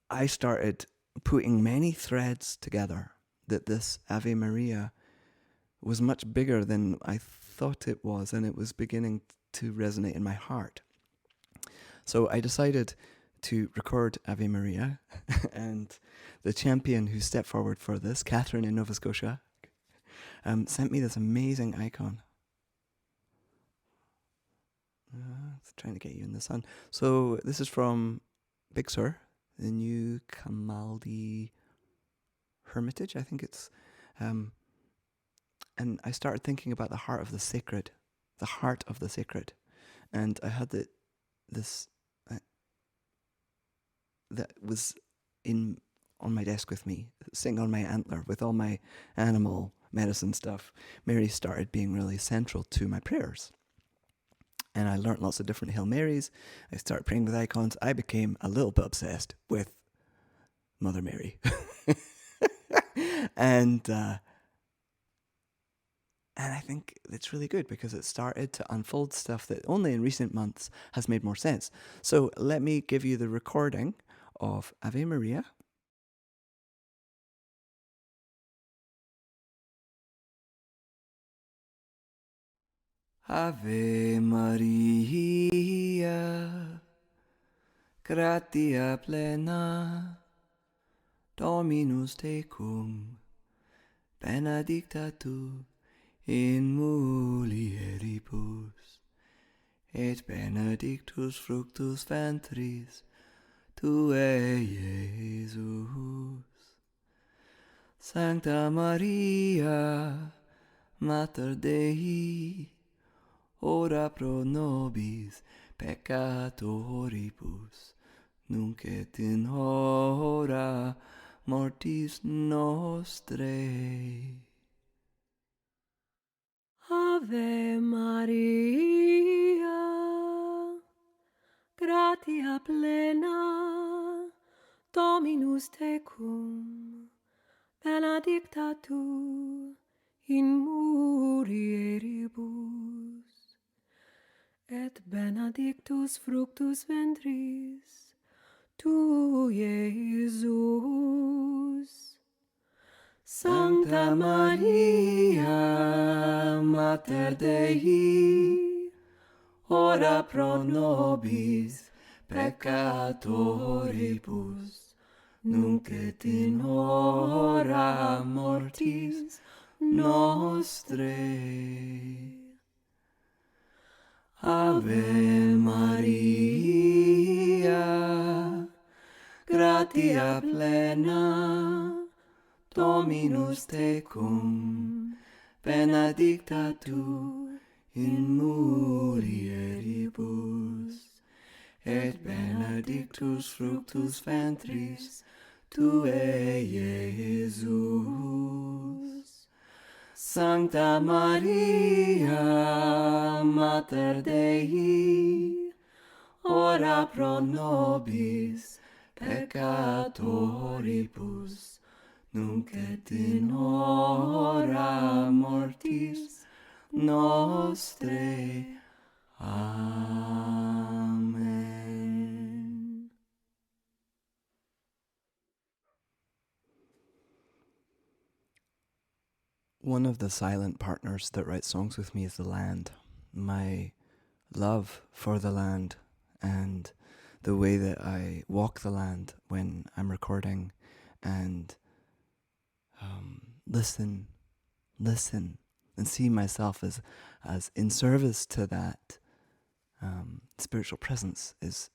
S1: I started putting many threads together that this Ave Maria was much bigger than I thought it was, and it was beginning to resonate in my heart. So I decided to record Ave Maria, and the champion who stepped forward for this, Catherine in Nova Scotia, sent me this amazing icon. Trying to get you in the sun. So this is from Big Sur, the new Kamaldi Hermitage, I think it's. And I started thinking about the heart of the sacred, and I had this that was on my desk with me, sitting on my antler with all my animal medicine stuff. Mary started being really central to my prayers. And I learnt lots of different Hail Marys. I started praying with icons. I became a little bit obsessed with Mother Mary. And I think it's really good because it started to unfold stuff that only in recent months has made more sense. So let me give you the recording of Ave Maria. Ave Maria, gratia plena, Dominus tecum, benedicta tu in mulieribus, et benedictus fructus ventris tuae, Iesus. Sancta Maria, Mater Dei, ora pro nobis peccatoribus, nunc et in hora mortis nostrae.
S4: Ave Maria, gratia plena, Dominus tecum, benedicta tu in mulieribus, et benedictus fructus ventris tui, Iesus. Sancta Maria, Mater Dei, ora pro nobis peccatoribus, nunc et in hora mortis nostrae. Ave Maria, gratia plena, Dominus tecum, benedicta tu in mulieribus, et benedictus fructus ventris tuae, Iesus. Sancta Maria, Mater Dei, ora pro nobis peccatoribus, nunc et in hora mortis nostrae. Amen.
S1: One of the silent partners that writes songs with me is the land. My love for the land and the way that I walk the land when I'm recording and listen, and see myself as in service to that spiritual presence is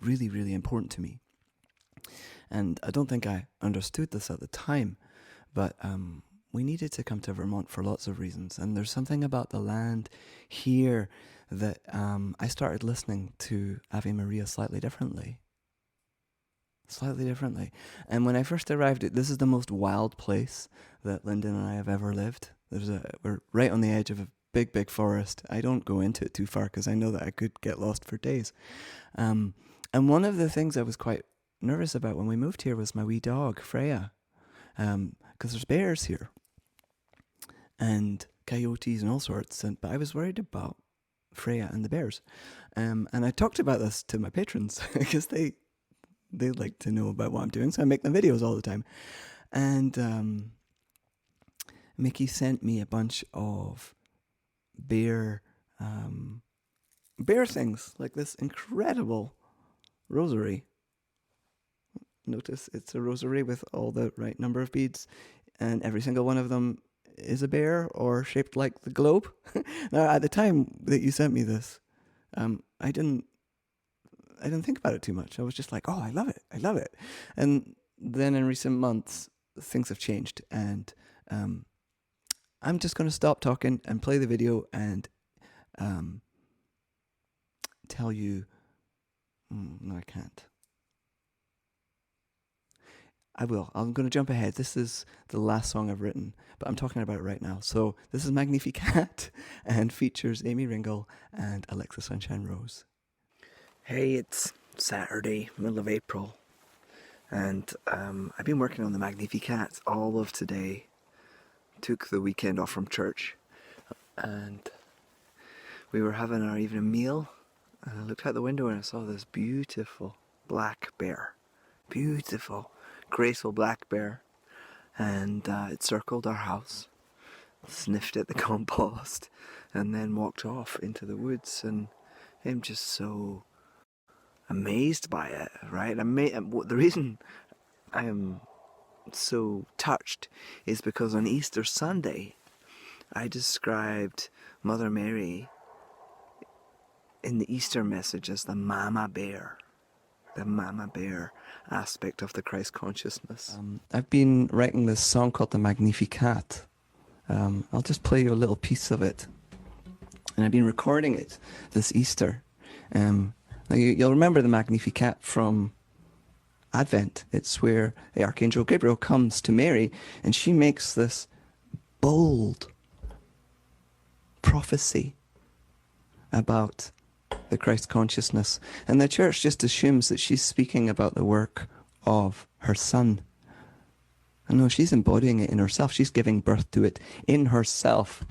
S1: really, really important to me. And I don't think I understood this at the time, but we needed to come to Vermont for lots of reasons. And there's something about the land here that I started listening to Ave Maria slightly differently. And when I first arrived, this is the most wild place that Lyndon and I have ever lived. We're right on the edge of a big, big forest. I don't go into it too far because I know that I could get lost for days. And one of the things I was quite nervous about when we moved here was my wee dog, Freya, because there's bears here and coyotes and all sorts. But I was worried about Freya and the bears. And I talked about this to my patrons because they like to know about what I'm doing, so I make them videos all the time. And Mickey sent me a bunch of bear things, like this incredible rosary. Notice it's a rosary with all the right number of beads, and every single one of them is a bear or shaped like the globe. Now, at the time that you sent me this, I didn't think about it too much. I was just like, oh, I love it. And then in recent months, things have changed, and I'm just going to stop talking and play the video and tell you. No, I can't. I will. I'm going to jump ahead. This is the last song I've written, but I'm talking about it right now. So this is Magnificat and features Amy Ringle and Alexa Sunshine Rose. Hey, it's Saturday, middle of April, and I've been working on the Magnificat all of today. Took the weekend off from church, and we were having our evening meal, and I looked out the window and I saw this beautiful black bear. Beautiful, graceful black bear, and it circled our house, sniffed at the compost, and then walked off into the woods, and I'm just so amazed by it, right? The reason I am so touched is because on Easter Sunday I described Mother Mary in the Easter message as the mama bear aspect of the Christ consciousness. I've been writing this song called the Magnificat. I'll just play you a little piece of it, and I've been recording it this Easter. Now you'll remember the Magnificat from Advent. It's where the Archangel Gabriel comes to Mary and she makes this bold prophecy about the Christ consciousness. And the church just assumes that she's speaking about the work of her son. And no, she's embodying it in herself. She's giving birth to it in herself.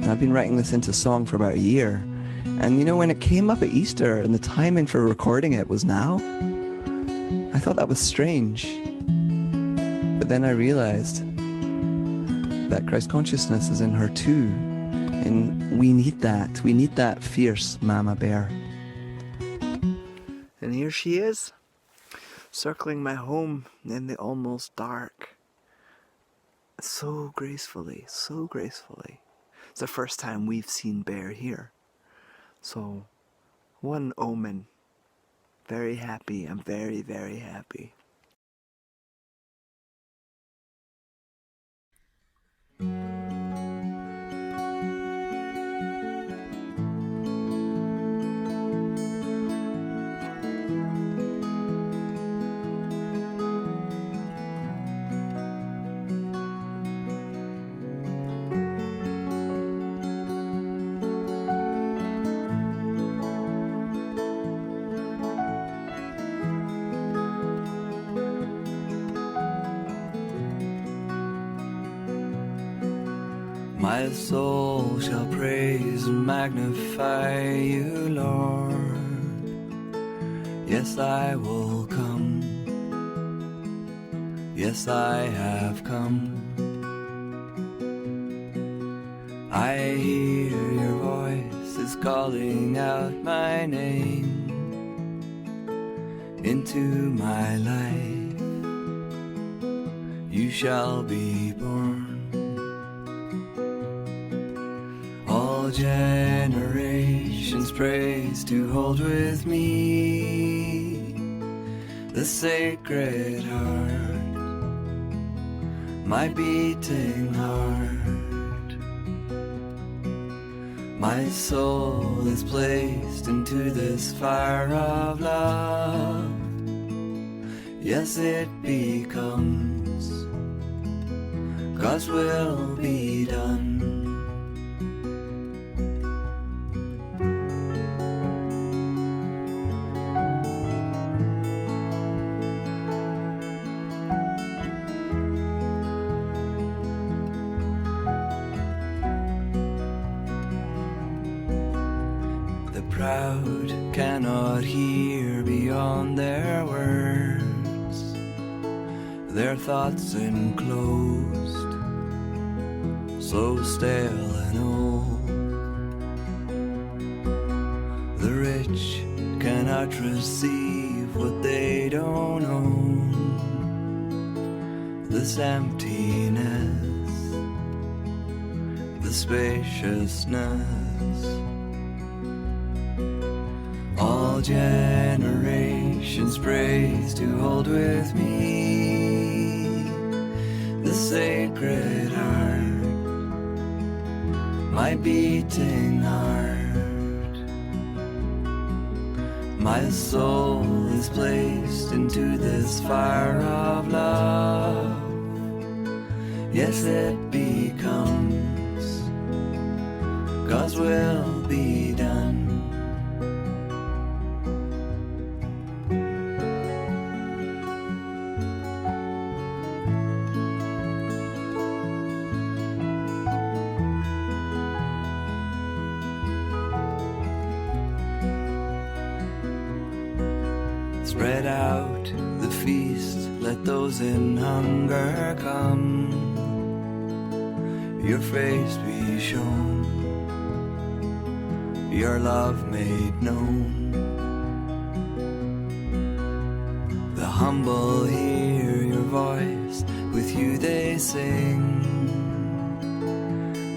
S1: I've been writing this into song for about a year. And you know, when it came up at Easter and the timing for recording it was now, I thought that was strange. But then I realized that Christ consciousness is in her too. And we need that fierce mama bear. And here she is, circling my home in the almost dark. So gracefully, so gracefully. It's the first time we've seen bear here. So, one omen very happy. I'm very, very happy. My soul shall praise and magnify you, Lord. Yes, I will come. Yes, I have come. I hear your voice is calling out my name into my life. You shall be born. All generations praise to hold with me the sacred heart, my beating heart. My soul is placed into this fire of love. Yes, it becomes God's will be done. Proud cannot hear beyond their words, their thoughts enclosed, so stale and old. The rich cannot receive what they don't own. This emptiness, the spaciousness. All generations praise to hold with me the sacred heart, my beating heart. My soul is placed into this fire of love. Yes, it becomes God's will be done. Spread out the feast, let those in hunger come. Your face be shown, your love made known. The humble hear your voice, with you they sing.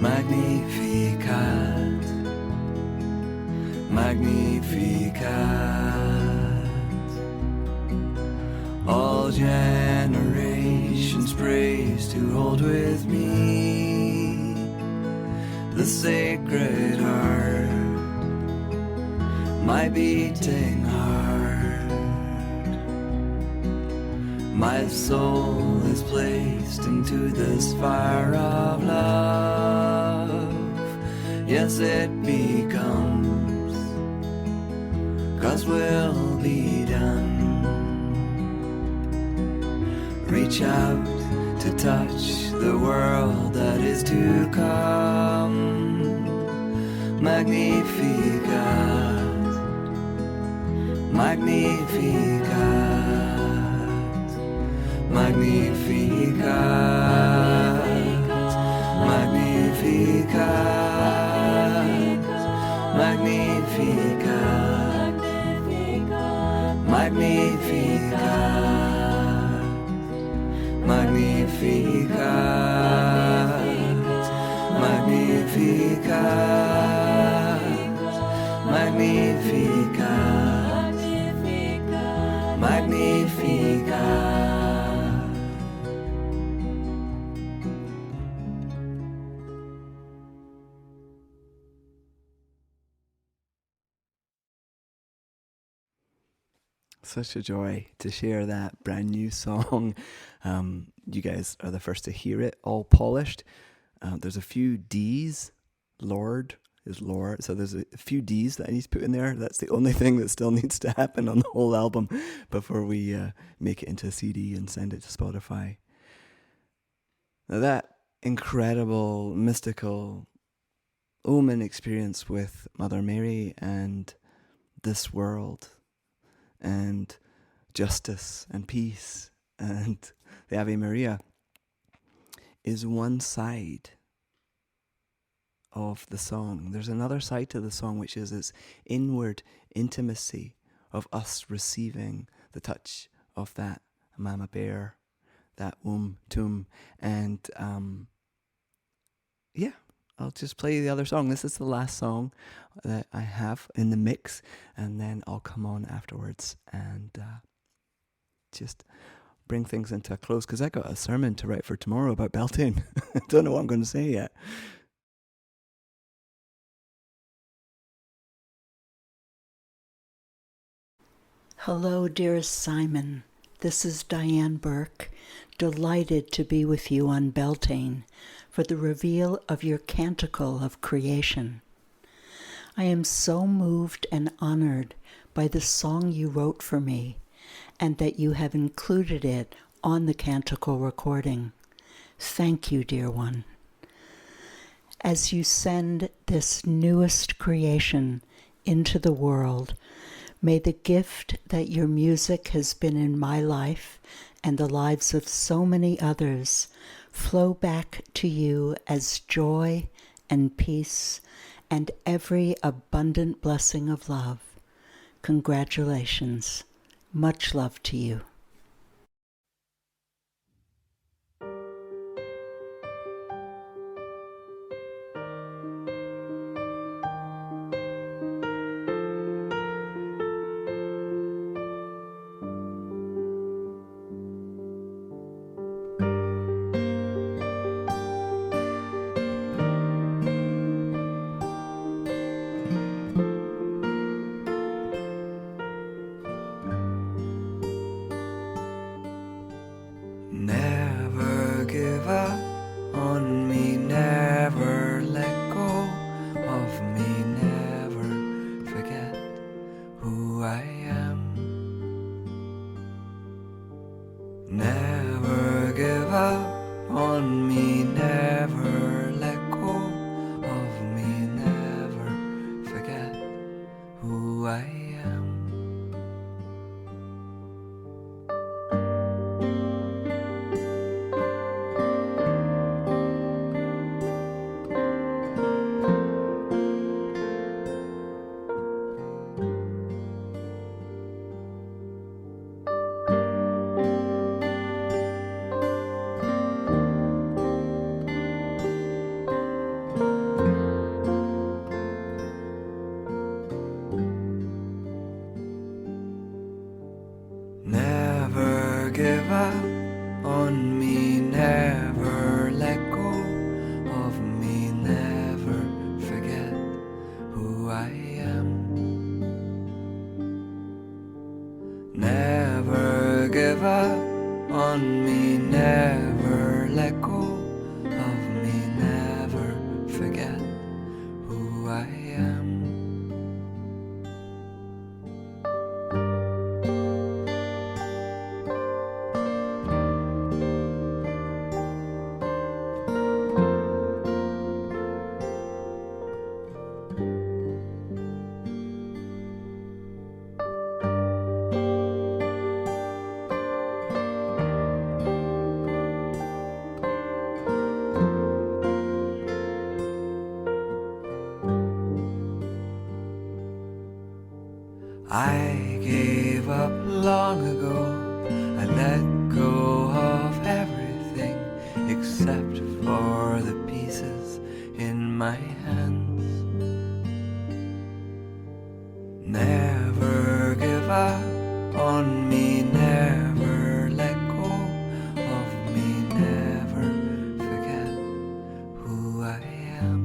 S1: Magnificat, Magnificat. All generations praise to hold with me the sacred heart, my beating heart. My soul is placed into this fire of love. Yes, it becomes God's will be done. Reach out to touch the world that is to come. Magnificat, Magnificat, Magnificat, Magnificat, Magnificat, Magnificat, Magnificat, Magnificat, Magnificat,
S4: Magnificat.
S1: Such a joy to share that brand new song. You guys are the first to hear it, all polished. There's a few D's. Lord is Lord. So there's a few D's that I need to put in there. That's the only thing that still needs to happen on the whole album before we make it into a CD and send it to Spotify. Now that incredible, mystical Omen experience with Mother Mary and this world and justice and peace and the Ave Maria is one side of the song. There's another side to the song, which is its inward intimacy of us receiving the touch of that mama bear, that tum, and yeah, I'll just play the other song. This is the last song that I have in the mix, and then I'll come on afterwards and just bring things into a close, because I got a sermon to write for tomorrow about Beltane. I don't know what I'm going to say yet.
S5: Hello, dearest Simon. This is Diane Burke, delighted to be with you on Beltane for the reveal of your canticle of creation. I am so moved and honored by the song you wrote for me, and that you have included it on the canticle recording. Thank you, dear one. As you send this newest creation into the world, may the gift that your music has been in my life and the lives of so many others flow back to you as joy and peace and every abundant blessing of love. Congratulations. Much love to you.
S4: Never give up on me, never let go of me, never forget who I am. Never give up on me, never let go of me, never forget who I am. Never give up on me, never let go of me, never forget who I am. Never give up on me, never let go of me, never forget who I am. I gave up long ago. I let go of everything except for the pieces in my hands. Never give up on me, never let go of me, never forget who I am.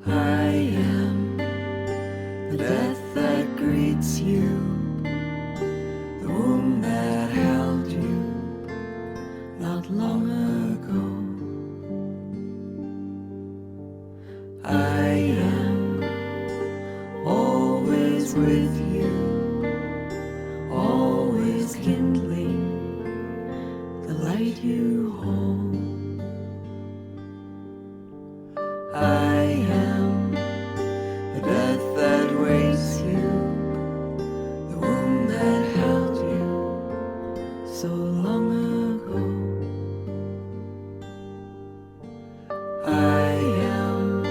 S4: I am the death that greets you, the womb that held you not long ago. I am always with you, always kindling the light you hold. I am the death that waits you, the womb that held you so long ago. I am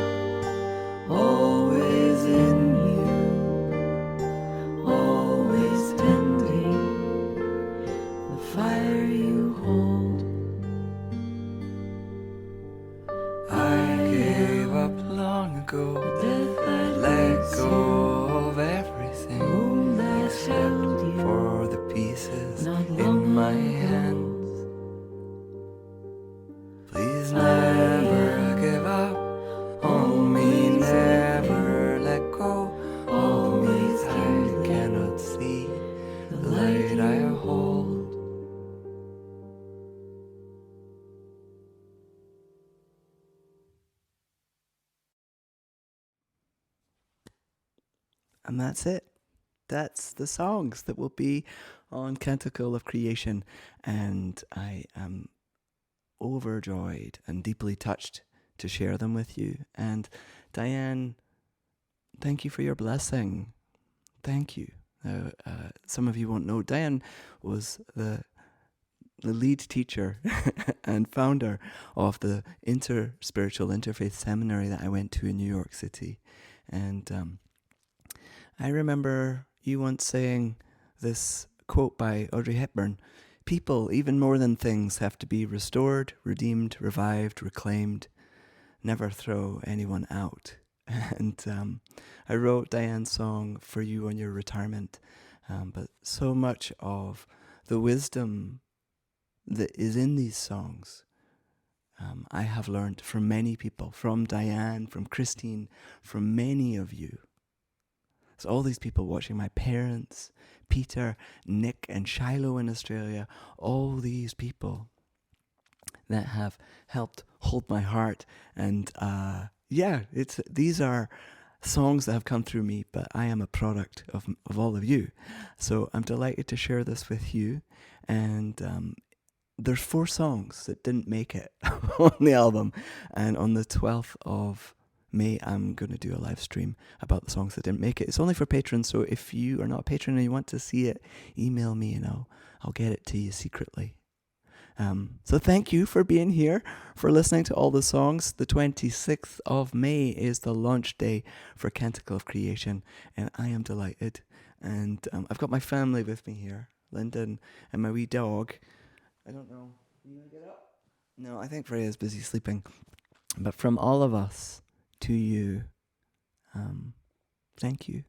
S4: always in you, always tending the fire you hold. I gave up long ago, let go of everything except for the pieces in my hands. Please never give up on me, never let go of me. I cannot see the light I hold.
S1: And that's it. That's the songs that will be on Canticle of Creation. And I am overjoyed and deeply touched to share them with you. And Diane, thank you for your blessing. Thank you. Some of you won't know, Diane was the lead teacher and founder of the Spiritual Interfaith Seminary that I went to in New York City. And I remember you once saying this quote by Audrey Hepburn: people, even more than things, have to be restored, redeemed, revived, reclaimed. Never throw anyone out. And I wrote Diane's song for you on your retirement. But so much of the wisdom that is in these songs, I have learned from many people, from Diane, from Christine, from many of you. So all these people watching, my parents, Peter, Nick and Shiloh in Australia, all these people that have helped hold my heart. And these are songs that have come through me, but I am a product of all of you. So I'm delighted to share this with you. And there's 4 songs that didn't make it on the album. And on the 12th of May, I'm going to do a live stream about the songs that didn't make it. It's only for patrons, so if you are not a patron and you want to see it, email me and I'll get it to you secretly. So thank you for being here, for listening to all the songs. The 26th of May is the launch day for Canticle of Creation, and I am delighted. And I've got my family with me here, Lyndon and my wee dog. I don't know, are you going to get up? No, I think Freya's busy sleeping. But from all of us to you, thank you.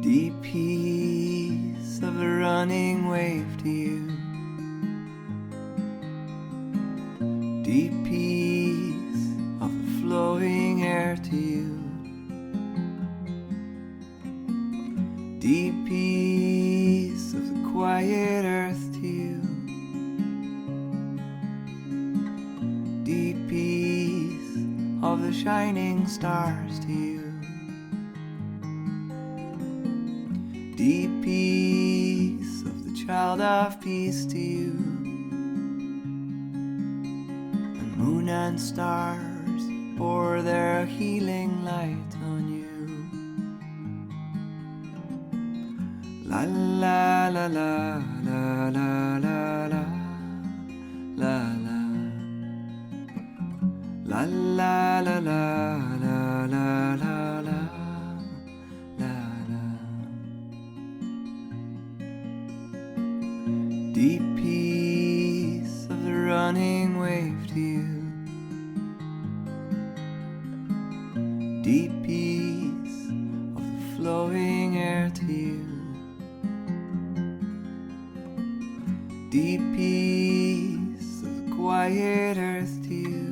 S4: Deep peace of a running wave to you, deep peace of the flowing air to you, deep peace of the quiet earth to you, deep peace of of the shining stars to you. Deep peace of the child of peace to you. And moon and stars pour their healing light on you. La la la la la la la la la la la la la la la la la. Deep peace of the running wave to you. Deep peace of the flowing air to you. Deep peace of the quiet earth to you.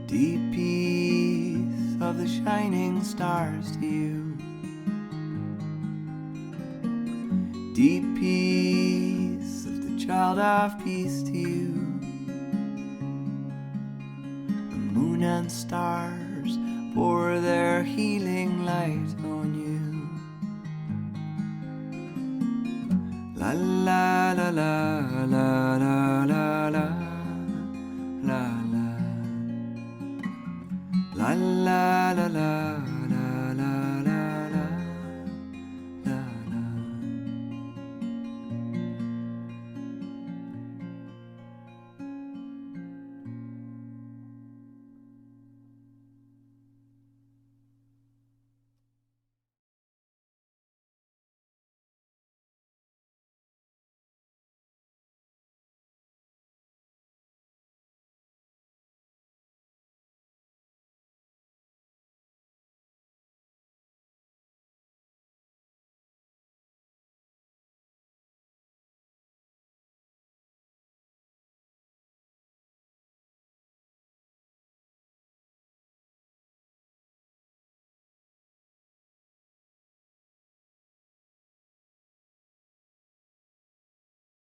S4: Deep peace of the shining stars to you. Deep peace of the child of peace to you. The moon and stars pour their healing light on you. La la la la la la la la la la la la la la